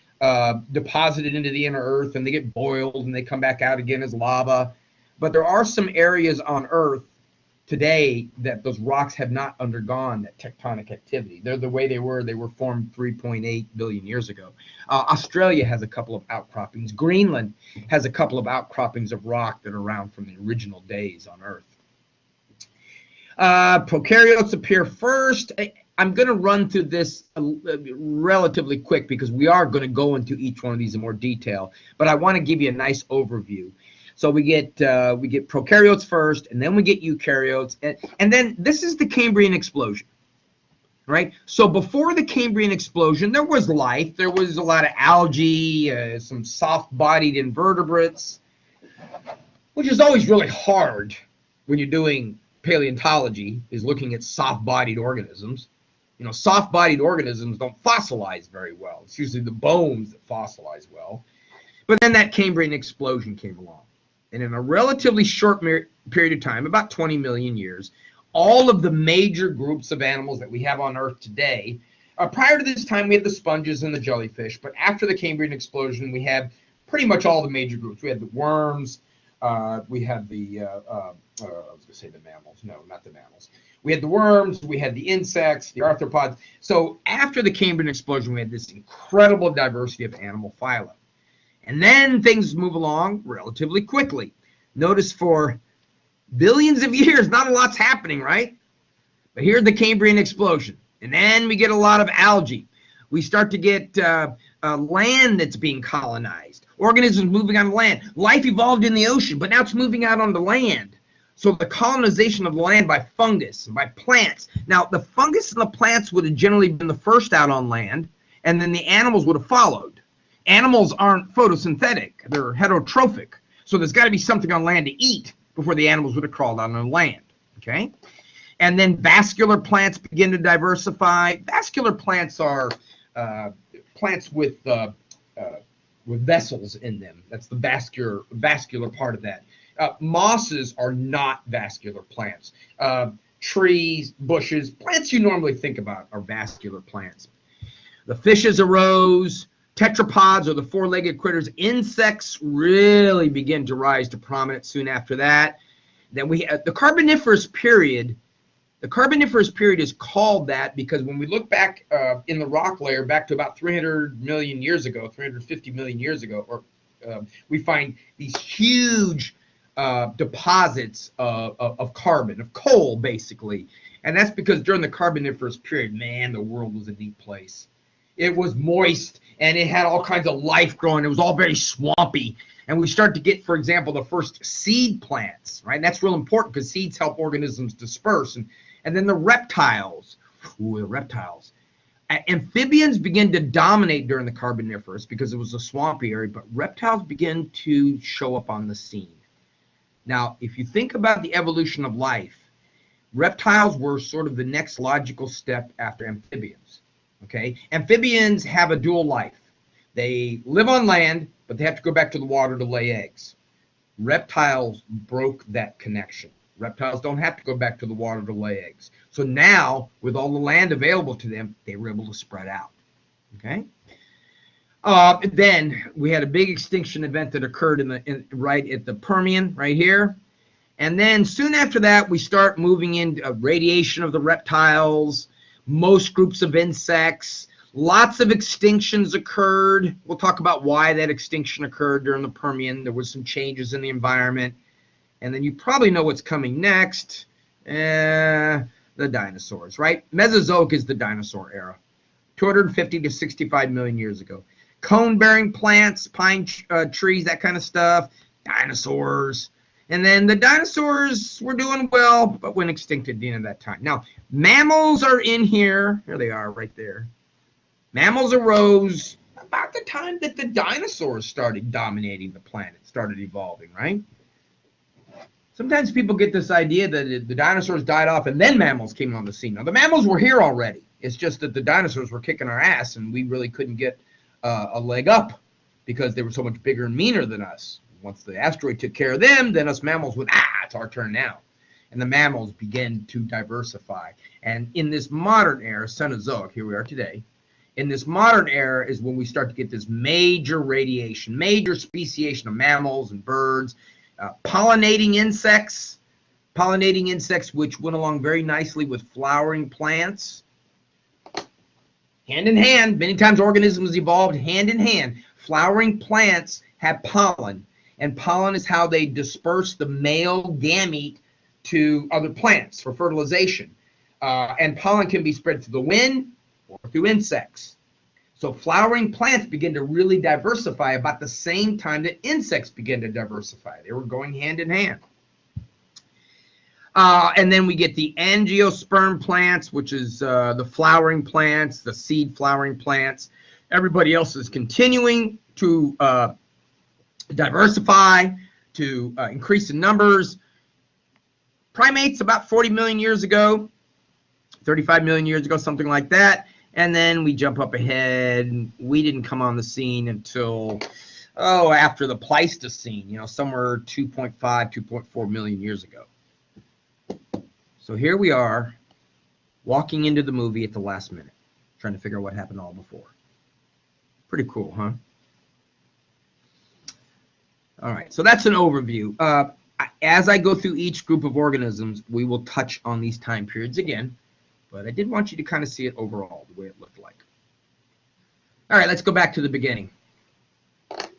deposited into the inner Earth, and they get boiled, and they come back out again as lava. But there are some areas on Earth today that those rocks have not undergone that tectonic activity. They're the way they were. They were formed 3.8 billion years ago. Australia has a couple of outcroppings. Greenland has a couple of outcroppings of rock that are around from the original days on Earth. Prokaryotes appear first. I'm going to run through this relatively quick because we are going to go into each one of these in more detail, but I want to give you a nice overview. So we get prokaryotes first, and then we get eukaryotes, and then this is the Cambrian explosion, right? So before the Cambrian explosion, there was life. There was a lot of algae, some soft-bodied invertebrates, which is always really hard when you're doing paleontology, is looking at soft-bodied organisms. Soft-bodied organisms don't fossilize very well. It's usually the bones that fossilize well. But then that Cambrian explosion came along. And in a relatively short period of time, about 20 million years, all of the major groups of animals that we have on Earth today, prior to this time, we had the sponges and the jellyfish. But after the Cambrian explosion, we had pretty much all the major groups. We had the worms, we had the I was going to say the mammals. No, not the mammals. We had the worms, we had the insects, the arthropods. So after the Cambrian explosion, we had this incredible diversity of animal phyla. And then things move along relatively quickly. Notice for billions of years, not a lot's happening, right? But here's the Cambrian explosion. And then we get a lot of algae. We start to get land that's being colonized. Organisms moving on land. Life evolved in the ocean, but now it's moving out on the land. So the colonization of the land by fungus and by plants. Now, the fungus and the plants would have generally been the first out on land, and then the animals would have followed. Animals aren't photosynthetic. They're heterotrophic. So there's got to be something on land to eat before the animals would have crawled out on land. Okay? And then vascular plants begin to diversify. Vascular plants are plants with vessels in them. That's the vascular part of that. Mosses are not vascular plants. Trees, bushes, plants you normally think about are vascular plants. The fishes arose. Tetrapods, or the four-legged critters. Insects really begin to rise to prominence soon after that. Then we have the Carboniferous period. The Carboniferous period is called that because when we look back in the rock layer back to about 300 million years ago, 350 million years ago, we find these huge deposits of carbon, of coal, basically. And that's because during the Carboniferous period, man, the world was a neat place. It was moist, and it had all kinds of life growing. It was all very swampy. And we start to get, for example, the first seed plants, right? And that's real important because seeds help organisms disperse. And then the reptiles. Ooh, the reptiles. Amphibians begin to dominate during the Carboniferous because it was a swampy area, but reptiles begin to show up on the scene. Now, if you think about the evolution of life, reptiles were sort of the next logical step after amphibians. Okay, amphibians have a dual life. They live on land, but they have to go back to the water to lay eggs. Reptiles broke that connection. Reptiles don't have to go back to the water to lay eggs. So now, with all the land available to them, they were able to spread out. Okay. Then we had a big extinction event that occurred right at the Permian, right here. And then soon after that, we start moving into radiation of the reptiles. Most groups of insects, lots of extinctions occurred. We'll talk about why that extinction occurred during the Permian. There was some changes in the environment. And then you probably know what's coming next. The dinosaurs, right? Mesozoic is the dinosaur era. 250 to 65 million years ago. Cone-bearing plants, pine trees, that kind of stuff. Dinosaurs. And then the dinosaurs were doing well, but went extinct at the end of that time. Now, mammals are in here. Here they are right there. Mammals arose about the time that the dinosaurs started dominating the planet, started evolving, right? Sometimes people get this idea that the dinosaurs died off and then mammals came on the scene. Now, the mammals were here already. It's just that the dinosaurs were kicking our ass and we really couldn't get a leg up because they were so much bigger and meaner than us. Once the asteroid took care of them, then us mammals went, it's our turn now. And the mammals began to diversify. And in this modern era, Cenozoic, here we are today, in this modern era is when we start to get this major radiation, major speciation of mammals and birds, pollinating insects which went along very nicely with flowering plants. Hand in hand, many times organisms evolved hand in hand. Flowering plants have pollen. And pollen is how they disperse the male gamete to other plants for fertilization. And pollen can be spread through the wind or through insects. So flowering plants begin to really diversify about the same time that insects begin to diversify. They were going hand in hand. And then we get the angiosperm plants, which is the flowering plants, the seed flowering plants. Everybody else is continuing to diversify, to increase in numbers. Primates about 40 million years ago, 35 million years ago, something like that. And then we jump up ahead. We didn't come on the scene until, after the Pleistocene, somewhere 2.5, 2.4 million years ago. So here we are, walking into the movie at the last minute, trying to figure out what happened all before. Pretty cool, huh? All right, so that's an overview. As I go through each group of organisms, we will touch on these time periods again, but I did want you to kind of see it overall, the way it looked like. All right, let's go back to the beginning.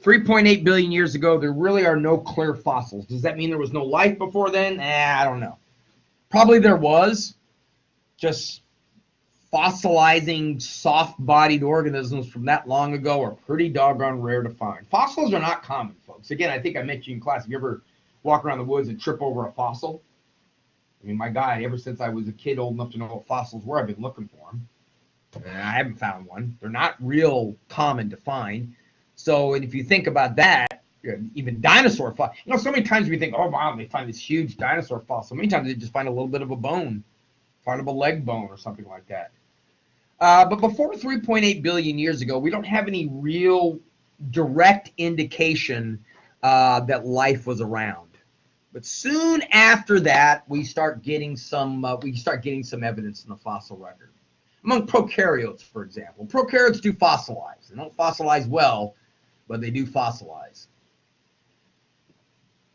3.8 billion years ago, there really are no clear fossils. Does that mean there was no life before then? I don't know. Probably there was, just fossilizing soft-bodied organisms from that long ago are pretty doggone rare to find. Fossils are not common, folks. Again, I think I mentioned in class, have you ever walk around the woods and trip over a fossil? I mean, my God, ever since I was a kid old enough to know what fossils were, I've been looking for them. I haven't found one. They're not real common to find. So, and if you think about that, even dinosaur fossils, so many times we think, oh, wow, they find this huge dinosaur fossil. Many times they just find a little bit of a bone, part of a leg bone or something like that. But before 3.8 billion years ago, we don't have any real direct indication that life was around. But soon after that, we start getting some evidence in the fossil record. Among prokaryotes, for example, prokaryotes do fossilize. They don't fossilize well, but they do fossilize.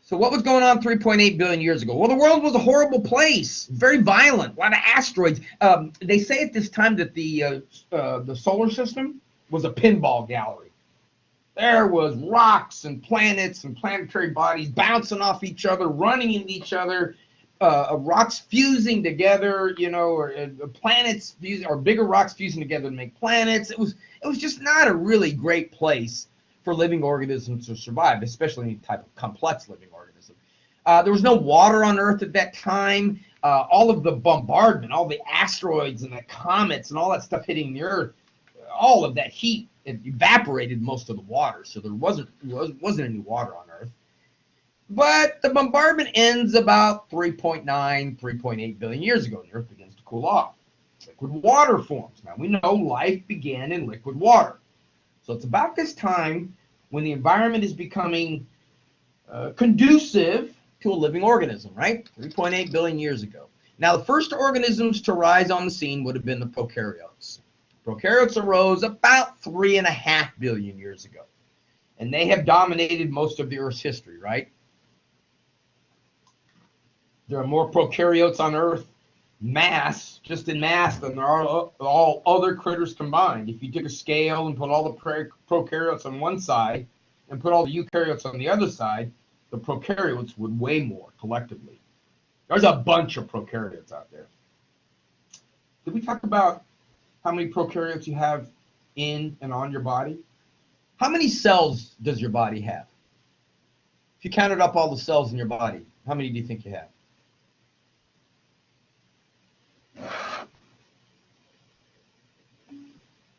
So what was going on 3.8 billion years ago? Well, the world was a horrible place, very violent, a lot of asteroids. They say at this time that the solar system was a pinball gallery. There was rocks and planets and planetary bodies bouncing off each other, running into each other, rocks fusing together, or planets fusing, or bigger rocks fusing together to make planets. It was just not a really great place for living organisms to survive, especially any type of complex living organism. There was no water on Earth at that time. All of the bombardment, all the asteroids and the comets and all that stuff hitting the Earth, all of that heat, it evaporated most of the water, so there wasn't any water on Earth. But the bombardment ends about 3.8 billion years ago, and the Earth begins to cool off. Liquid water forms. Now, we know life began in liquid water. So it's about this time when the environment is becoming conducive to a living organism, right? 3.8 billion years ago. Now, the first organisms to rise on the scene would have been the prokaryotes. Prokaryotes arose about 3.5 billion years ago. And they have dominated most of the Earth's history, right? There are more prokaryotes on Earth, just in mass, than there are all other critters combined. If you took a scale and put all the prokaryotes on one side and put all the eukaryotes on the other side, the prokaryotes would weigh more collectively. There's a bunch of prokaryotes out there. Did we talk about how many prokaryotes you have in and on your body? How many cells does your body have? If you counted up all the cells in your body, how many do you think you have?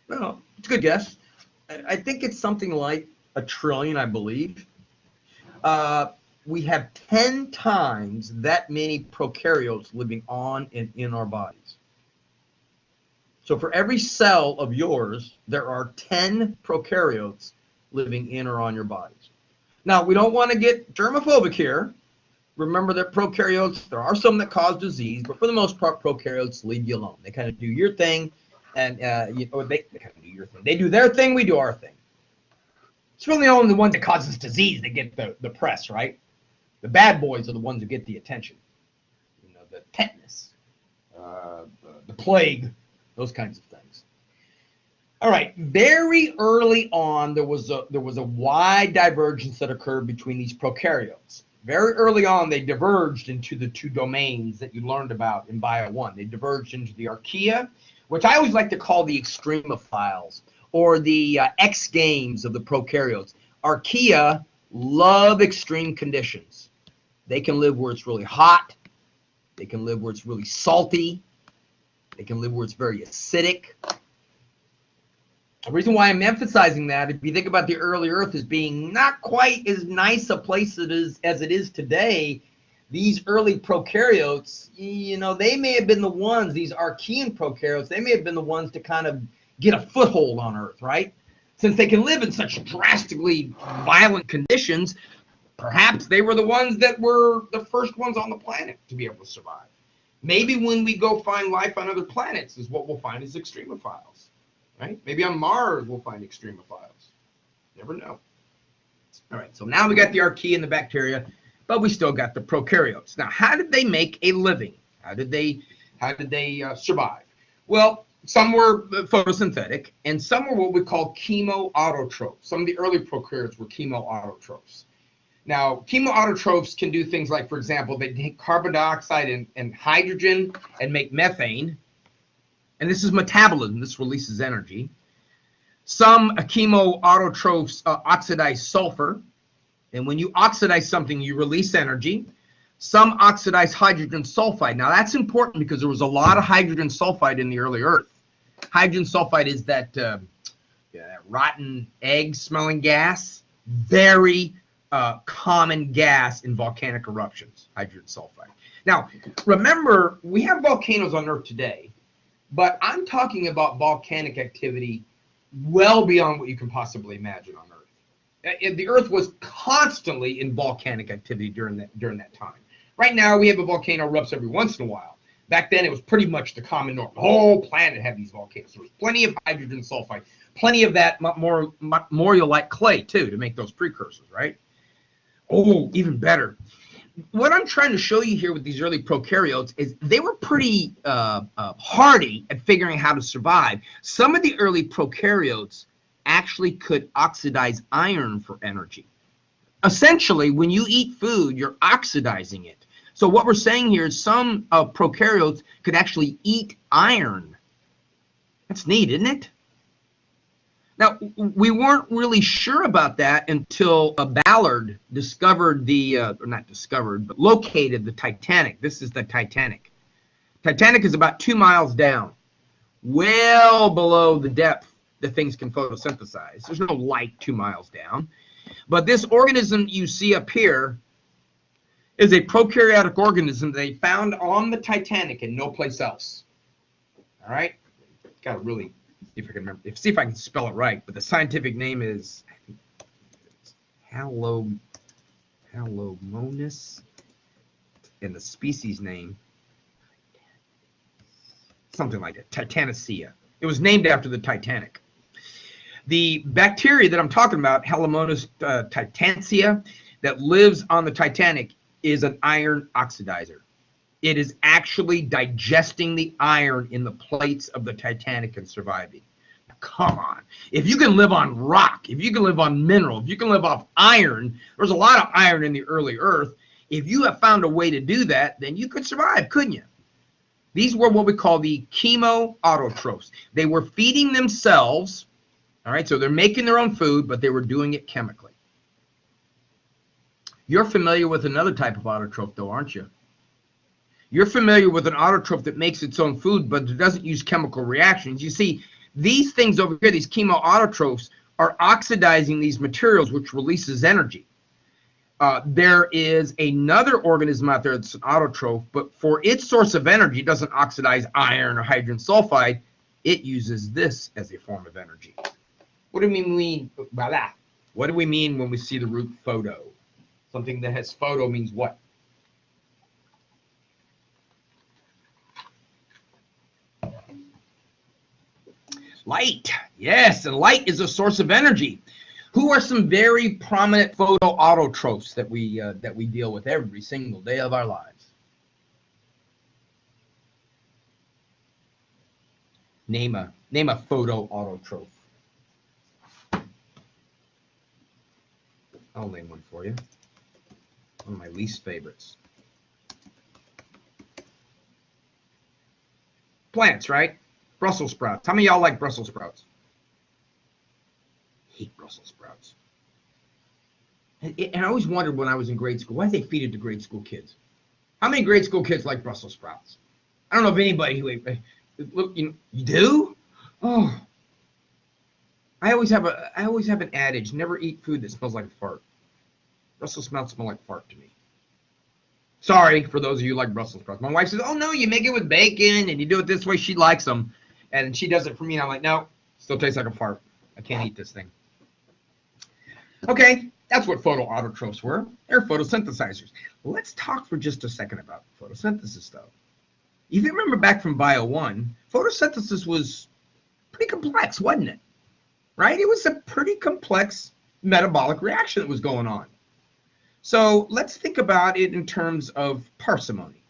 Well, it's a good guess. I think it's something like 1 trillion, I believe. We have 10 times that many prokaryotes living on and in our bodies. So for every cell of yours, there are 10 prokaryotes living in or on your bodies. Now, we don't want to get germophobic here. Remember that prokaryotes, there are some that cause disease, but for the most part, prokaryotes leave you alone. They kind of do your thing, and they kind of do your thing. They do their thing, we do our thing. It's really only the ones that causes disease that get the press, right? The bad boys are the ones who get the attention. The tetanus, the plague, those kinds of things. All right, very early on, there was a wide divergence that occurred between these prokaryotes. Very early on, they diverged into the two domains that you learned about in Bio 1. They diverged into the archaea, which I always like to call the extremophiles, or the X Games of the prokaryotes. Archaea love extreme conditions. They can live where it's really hot. They can live where it's really salty. They can live where it's very acidic. The reason why I'm emphasizing that, if you think about the early Earth as being not quite as nice a place as it is today, these early prokaryotes, they may have been the ones, these Archean prokaryotes, they may have been the ones to kind of get a foothold on Earth, right? Since they can live in such drastically violent conditions, perhaps they were the ones that were the first ones on the planet to be able to survive. Maybe when we go find life on other planets is what we'll find is extremophiles, right? Maybe on Mars we'll find extremophiles. Never know. All right, so now we got the archaea and the bacteria. but we still got the prokaryotes. Now, how did they make a living? How did they survive? Well, some were photosynthetic, and some were what we call chemoautotrophs. Some of the early prokaryotes were chemoautotrophs. Now, chemoautotrophs can do things like, for example, they take carbon dioxide and hydrogen and make methane. And this is metabolism. This releases energy. Some chemoautotrophs oxidize sulfur. And when you oxidize something, you release energy. Some oxidize hydrogen sulfide. Now, that's important because there was a lot of hydrogen sulfide in the early Earth. Hydrogen sulfide is that rotten egg-smelling gas. Very common gas in volcanic eruptions, hydrogen sulfide. Now, remember, we have volcanoes on Earth today, but I'm talking about volcanic activity well beyond what you can possibly imagine on Earth. The Earth was constantly in volcanic activity during that time. Right now, we have a volcano erupts every once in a while. Back then, it was pretty much the common norm. The whole planet had these volcanoes. There was plenty of hydrogen sulfide, plenty of that memorial-like clay, too, to make those precursors, right? Oh, even better. What I'm trying to show you here with these early prokaryotes is they were pretty hardy at figuring out how to survive. Some of the early prokaryotes actually could oxidize iron for energy. Essentially, when you eat food, you're oxidizing it. So what we're saying here is some prokaryotes could actually eat iron. That's neat, isn't it? Now, we weren't really sure about that until Ballard discovered but located the Titanic. This is the Titanic. Titanic is about 2 miles down, well below the depth that things can photosynthesize. There's no light 2 miles down. But this organism you see up here is a prokaryotic organism they found on the Titanic and no place else. All right? Got to really... see if I can remember. See if I can spell it right. But the scientific name is Halomonas, and the species name something like that. Titanicea. It was named after the Titanic. The bacteria that I'm talking about, Halomonas titanacea, that lives on the Titanic, is an iron oxidizer. It is actually digesting the iron in the plates of the Titanic and surviving. Come on. If you can live on rock, if you can live on mineral, if you can live off iron, there's a lot of iron in the early Earth. If you have found a way to do that, then you could survive, couldn't you? These were what we call the chemoautotrophs. They were feeding themselves, all right, so they're making their own food, but they were doing it chemically. You're familiar with another type of autotroph, though, aren't you? You're familiar with an autotroph that makes its own food, but it doesn't use chemical reactions. You see, these things over here, these chemoautotrophs, are oxidizing these materials, which releases energy. There is another organism out there that's an autotroph, but for its source of energy, it doesn't oxidize iron or hydrogen sulfide. It uses this as a form of energy. What do we mean by that? What do we mean when we see the root photo? Something that has photo means what? Light. Yes, and light is a source of energy. Who are some very prominent photoautotrophs that we deal with every single day of our lives? Name a photoautotroph. I'll name one for you. One of my least favorites. Plants, right? Brussels sprouts. How many of y'all like Brussels sprouts? I hate Brussels sprouts. And I always wondered when I was in grade school, why did they feed it to grade school kids? How many grade school kids like Brussels sprouts? I don't know of anybody who look. You do? Oh, I always have an adage: never eat food that smells like a fart. Brussels sprouts smell like fart to me. Sorry for those of you who like Brussels sprouts. My wife says, "Oh no, you make it with bacon and you do it this way." She likes them, and she does it for me. And I'm like, "No, still tastes like a fart. I can't eat this thing." Okay, that's what photoautotrophs were. They're photosynthesizers. Let's talk for just a second about photosynthesis, though. If you remember back from Bio 1, photosynthesis was pretty complex, wasn't it? Right? It was a pretty complex metabolic reaction that was going on. So let's think about it in terms of parsimony.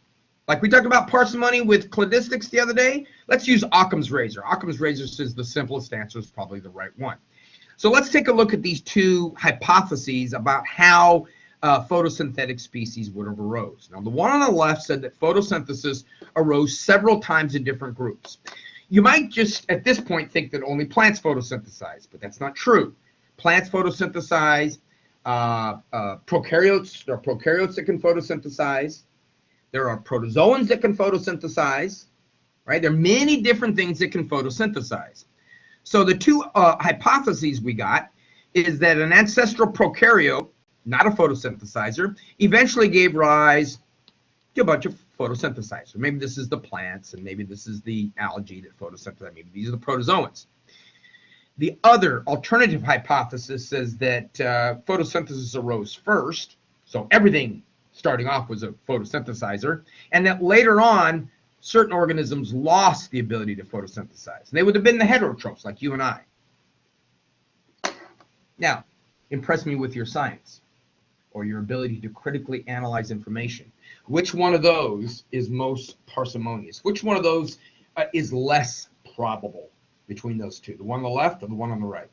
Like we talked about parsimony with cladistics the other day, let's use Occam's razor. Occam's razor says the simplest answer is probably the right one. So let's take a look at these two hypotheses about how photosynthetic species would have arose. Now, the one on the left said that photosynthesis arose several times in different groups. You might just, at this point, think that only plants photosynthesize, but that's not true. Plants photosynthesize, prokaryotes, there are prokaryotes that can photosynthesize. There are protozoans that can photosynthesize, right? There are many different things that can photosynthesize. So the two hypotheses we got is that an ancestral prokaryote, not a photosynthesizer, eventually gave rise to a bunch of photosynthesizers. Maybe this is the plants, and maybe this is the algae that photosynthesize. Maybe these are the protozoans. The other alternative hypothesis says that photosynthesis arose first, so everything starting off was a photosynthesizer, and that later on, certain organisms lost the ability to photosynthesize. And they would have been the heterotrophs, like you and I. Now, impress me with your science, or your ability to critically analyze information. Which one of those is most parsimonious? Which one of those is less probable between those two? The one on the left or the one on the right?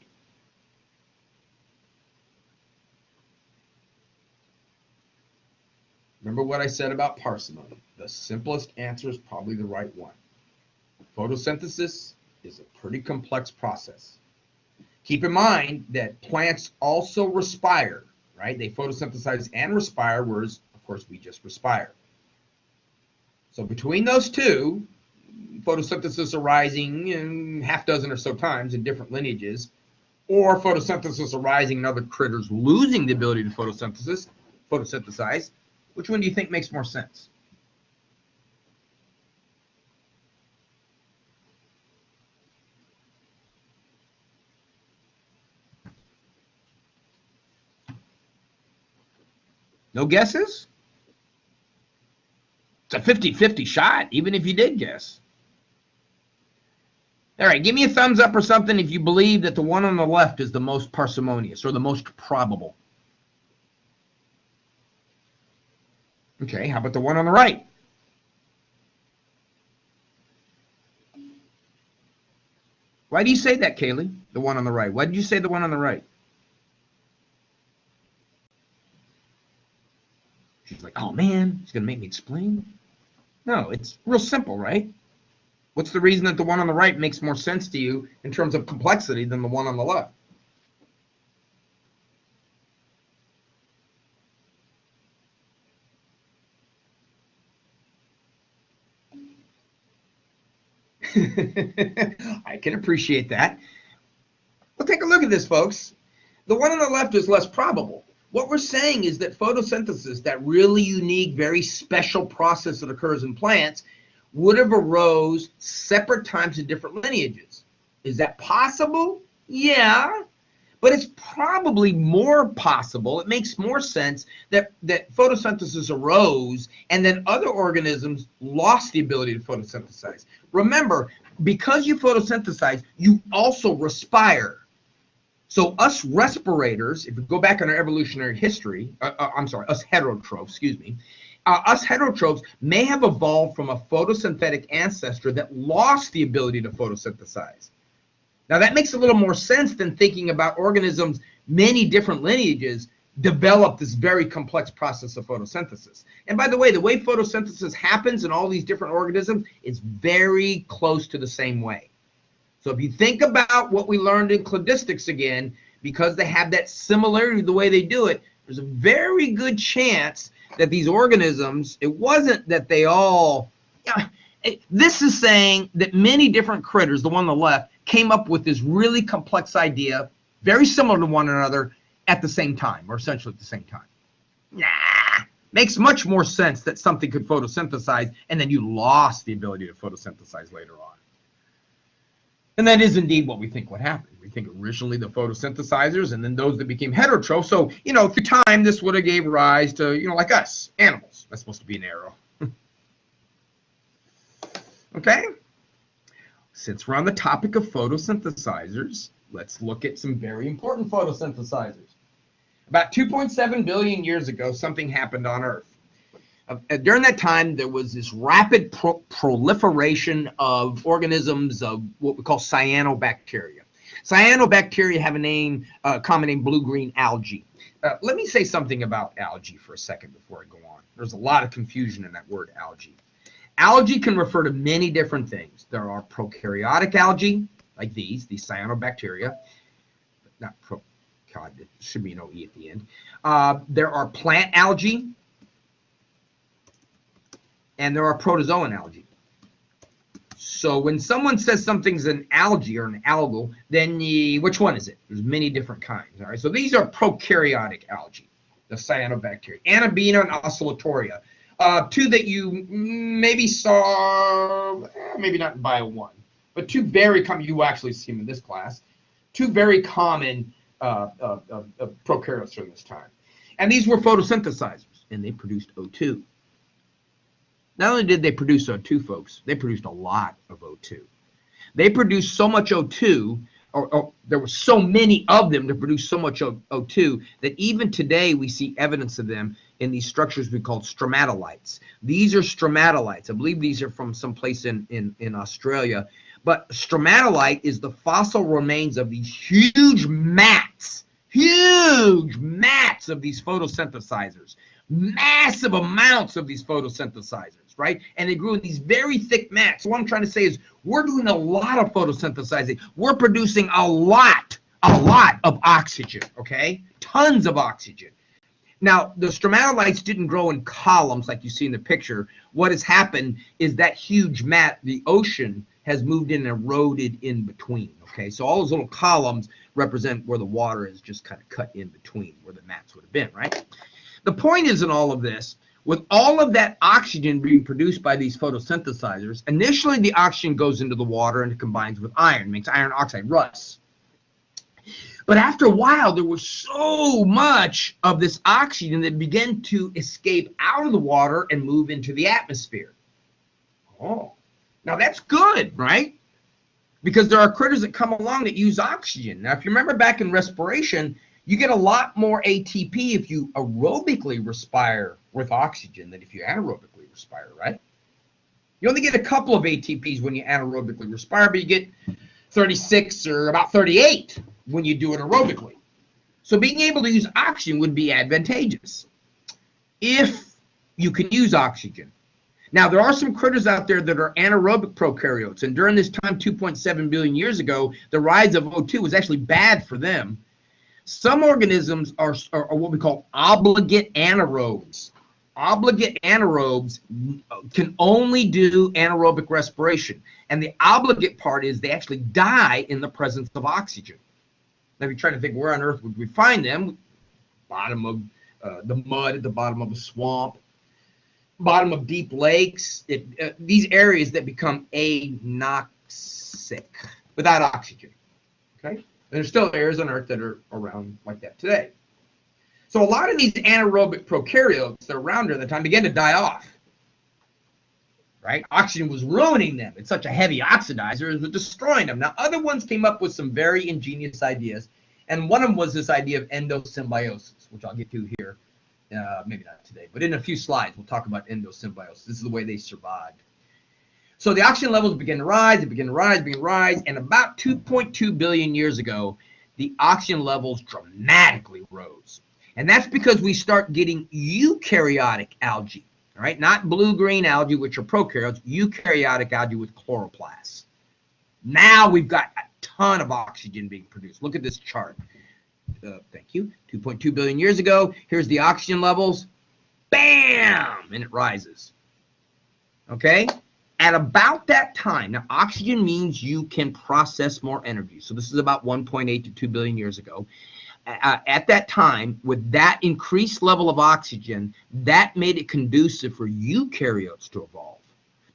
Remember what I said about parsimony. The simplest answer is probably the right one. Photosynthesis is a pretty complex process. Keep in mind that plants also respire, right? They photosynthesize and respire, whereas, of course, we just respire. So between those two, photosynthesis arising in half dozen or so times in different lineages, or photosynthesis arising in other critters losing the ability to photosynthesize, which one do you think makes more sense? No guesses? It's a 50-50 shot, even if you did guess. All right, give me a thumbs up or something if you believe that the one on the left is the most parsimonious or the most probable. Okay, how about the one on the right? Why do you say that, Kaylee? The one on the right. Why did you say the one on the right? She's like, oh man, he's going to make me explain? No, it's real simple, right? What's the reason that the one on the right makes more sense to you in terms of complexity than the one on the left? I can appreciate that. Well, take a look at this, folks. The one on the left is less probable. What we're saying is that photosynthesis, that really unique, very special process that occurs in plants, would have arose separate times in different lineages. Is that possible? Yeah, but it's probably more possible. It makes more sense that photosynthesis arose and then other organisms lost the ability to photosynthesize. Remember, because you photosynthesize, you also respire. So us respirators, if we go back in our evolutionary history, us heterotrophs, excuse me, us heterotrophs may have evolved from a photosynthetic ancestor that lost the ability to photosynthesize. Now that makes a little more sense than thinking about organisms, many different lineages develop this very complex process of photosynthesis. And by the way photosynthesis happens in all these different organisms is very close to the same way. So if you think about what we learned in cladistics again, because they have that similarity to the way they do it, there's a very good chance that these organisms, it wasn't that they all, this is saying that many different critters, the one on the left, came up with this really complex idea, very similar to one another at the same time, or essentially at the same time. Nah, makes much more sense that something could photosynthesize and then you lost the ability to photosynthesize later on. And that is indeed what we think would happen. We think originally the photosynthesizers and then those that became heterotrophs. So, through time, this would have gave rise to, like us, animals. That's supposed to be an arrow. Okay? Since we're on the topic of photosynthesizers, let's look at some very important photosynthesizers. About 2.7 billion years ago, something happened on Earth. During that time, there was this rapid proliferation of organisms of what we call cyanobacteria. Cyanobacteria have a name, common name, blue-green algae. Let me say something about algae for a second before I go on. There's a lot of confusion in that word algae. Algae can refer to many different things. There are prokaryotic algae, like these cyanobacteria. Not pro, God, there should be no E at the end. There are plant algae, and there are protozoan algae. So when someone says something's an algae or an algal, then which one is it? There's many different kinds. All right. So these are prokaryotic algae, the cyanobacteria, Anabaena and Oscillatoria. Two that you maybe saw, maybe not in Bio 1, but two very common. You actually see them in this class. Two very common prokaryotes during this time, and these were photosynthesizers, and they produced O2. Not only did they produce O2, folks, they produced a lot of O2. They produced so much O2, or there were so many of them to produce so much O2 that even today we see evidence of them in these structures we call stromatolites. These are stromatolites. I believe these are from someplace in Australia. But stromatolite is the fossil remains of these huge mats of these photosynthesizers. Massive amounts of these photosynthesizers, right? And they grew in these very thick mats. So what I'm trying to say is we're doing a lot of photosynthesizing. We're producing a lot of oxygen, okay? Tons of oxygen. Now, the stromatolites didn't grow in columns like you see in the picture. What has happened is that huge mat, the ocean, has moved in and eroded in between, okay? So all those little columns represent where the water is just kind of cut in between where the mats would have been, right? The point is in all of this, with all of that oxygen being produced by these photosynthesizers, initially the oxygen goes into the water and it combines with iron, makes iron oxide, rust. But after a while, there was so much of this oxygen that began to escape out of the water and move into the atmosphere. Oh, now that's good, right? Because there are critters that come along that use oxygen. Now, if you remember back in respiration, you get a lot more ATP if you aerobically respire with oxygen than if you anaerobically respire, right? You only get a couple of ATPs when you anaerobically respire, but you get 36 or about 38 when you do it aerobically. So being able to use oxygen would be advantageous if you can use oxygen. Now, there are some critters out there that are anaerobic prokaryotes, and during this time, 2.7 billion years ago, the rise of O2 was actually bad for them. Some organisms are what we call obligate anaerobes. Obligate anaerobes can only do anaerobic respiration. And the obligate part is they actually die in the presence of oxygen. Now, if you're trying to think where on earth would we find them, bottom of the mud at the bottom of a swamp, bottom of deep lakes, these areas that become anoxic without oxygen, okay? There's still areas on Earth that are around like that today. So a lot of these anaerobic prokaryotes that are around during the time began to die off, right? Oxygen was ruining them. It's such a heavy oxidizer, it was destroying them. Now, other ones came up with some very ingenious ideas, and one of them was this idea of endosymbiosis, which I'll get to here, maybe not today, but in a few slides, we'll talk about endosymbiosis. This is the way they survived. So the oxygen levels begin to rise, and about 2.2 billion years ago, the oxygen levels dramatically rose. And that's because we start getting eukaryotic algae, all right? Not blue-green algae, which are prokaryotes, eukaryotic algae with chloroplasts. Now we've got a ton of oxygen being produced. Look at this chart. Thank you. 2.2 billion years ago, here's the oxygen levels. Bam! And it rises. Okay? At about that time, now oxygen means you can process more energy. So this is about 1.8 to 2 billion years ago. At that time, with that increased level of oxygen, that made it conducive for eukaryotes to evolve.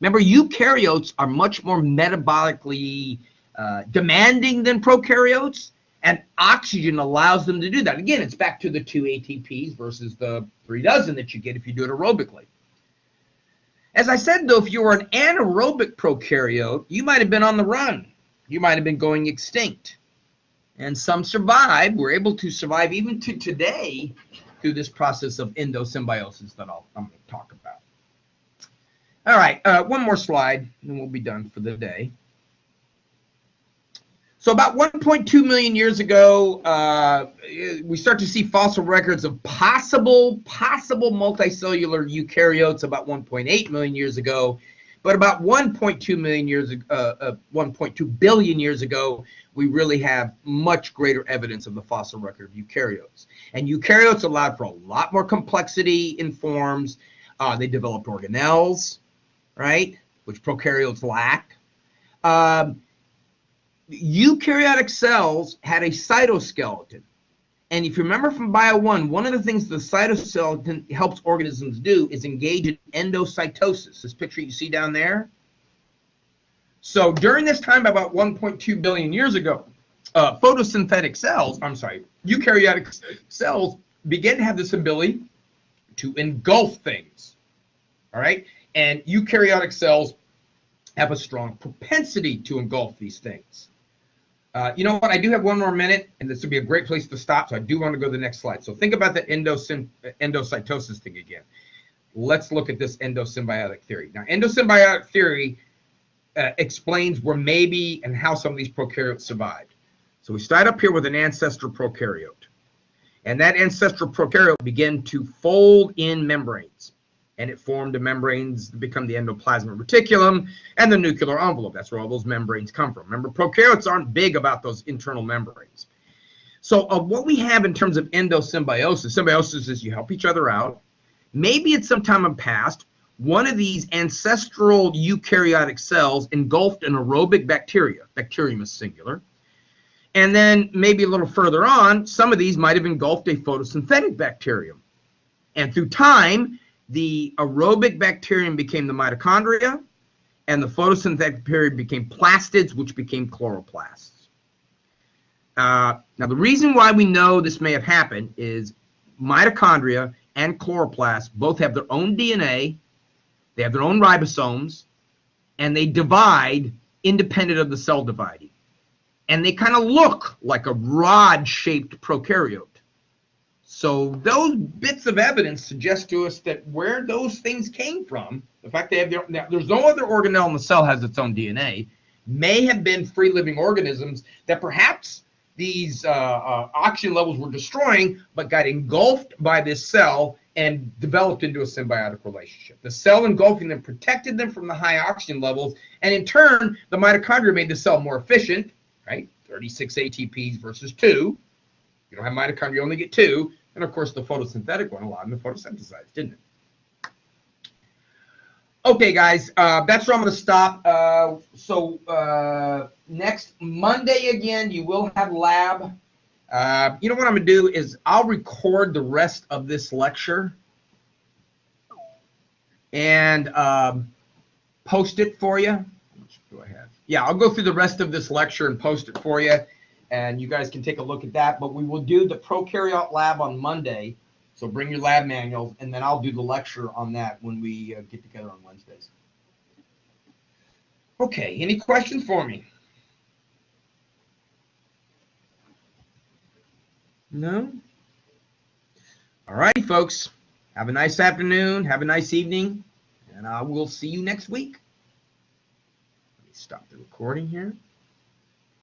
Remember, eukaryotes are much more metabolically demanding than prokaryotes, and oxygen allows them to do that. Again, it's back to the 2 ATPs versus the 3 dozen that you get if you do it aerobically. As I said, though, if you were an anaerobic prokaryote, you might have been on the run. You might have been going extinct. And some survive. We're able to survive even to today through this process of endosymbiosis that I'm going to talk about. All right, one more slide, and we'll be done for the day. So about 1.2 million years ago, we start to see fossil records of possible multicellular eukaryotes about 1.8 million years ago. But about 1.2 million years, 1.2 billion years ago, we really have much greater evidence of the fossil record of eukaryotes. And eukaryotes allowed for a lot more complexity in forms. They developed organelles, right, which prokaryotes lack. Eukaryotic cells had a cytoskeleton. And if you remember from Bio 1, one of the things the cytoskeleton helps organisms do is engage in endocytosis. This picture you see down there. So during this time, about 1.2 billion years ago, eukaryotic cells began to have this ability to engulf things. All right? And eukaryotic cells have a strong propensity to engulf these things. You know what? I do have one more minute, and this would be a great place to stop, so I do want to go to the next slide. So think about the endocytosis thing again. Let's look at this endosymbiotic theory. Now, endosymbiotic theory explains where maybe and how some of these prokaryotes survived. So we start up here with an ancestral prokaryote. And that ancestral prokaryote began to fold in membranes. And it formed the membranes that become the endoplasmic reticulum and the nuclear envelope. That's where all those membranes come from. Remember, prokaryotes aren't big about those internal membranes. So what we have in terms of endosymbiosis, symbiosis is you help each other out. Maybe at some time in the past, one of these ancestral eukaryotic cells engulfed an aerobic bacteria. Bacterium is singular. And then maybe a little further on, some of these might have engulfed a photosynthetic bacterium. And through time, the aerobic bacterium became the mitochondria, and the photosynthetic bacteria became plastids, which became chloroplasts. Now, the reason why we know this may have happened is mitochondria and chloroplasts both have their own DNA, they have their own ribosomes, and they divide independent of the cell dividing. And they kind of look like a rod-shaped prokaryote. So those bits of evidence suggest to us that where those things came from, the fact they have there's no other organelle in the cell has its own DNA, may have been free-living organisms that perhaps these oxygen levels were destroying, but got engulfed by this cell and developed into a symbiotic relationship. The cell engulfing them protected them from the high oxygen levels, and in turn, the mitochondria made the cell more efficient, right? 36 ATPs versus 2. You don't have mitochondria, you only get 2. And of course, the photosynthetic one allowed them to photosynthesize, didn't it? Okay, guys, that's where I'm going to stop. Next Monday again, you will have lab. You know what I'm going to do is I'll record the rest of this lecture and post it for you. How much do I have? Yeah, I'll go through the rest of this lecture and post it for you. And you guys can take a look at that. But we will do the prokaryote lab on Monday. So bring your lab manuals, and then I'll do the lecture on that when we get together on Wednesdays. Okay, any questions for me? No? All righty, folks. Have a nice afternoon. Have a nice evening. And I will see you next week. Let me stop the recording here.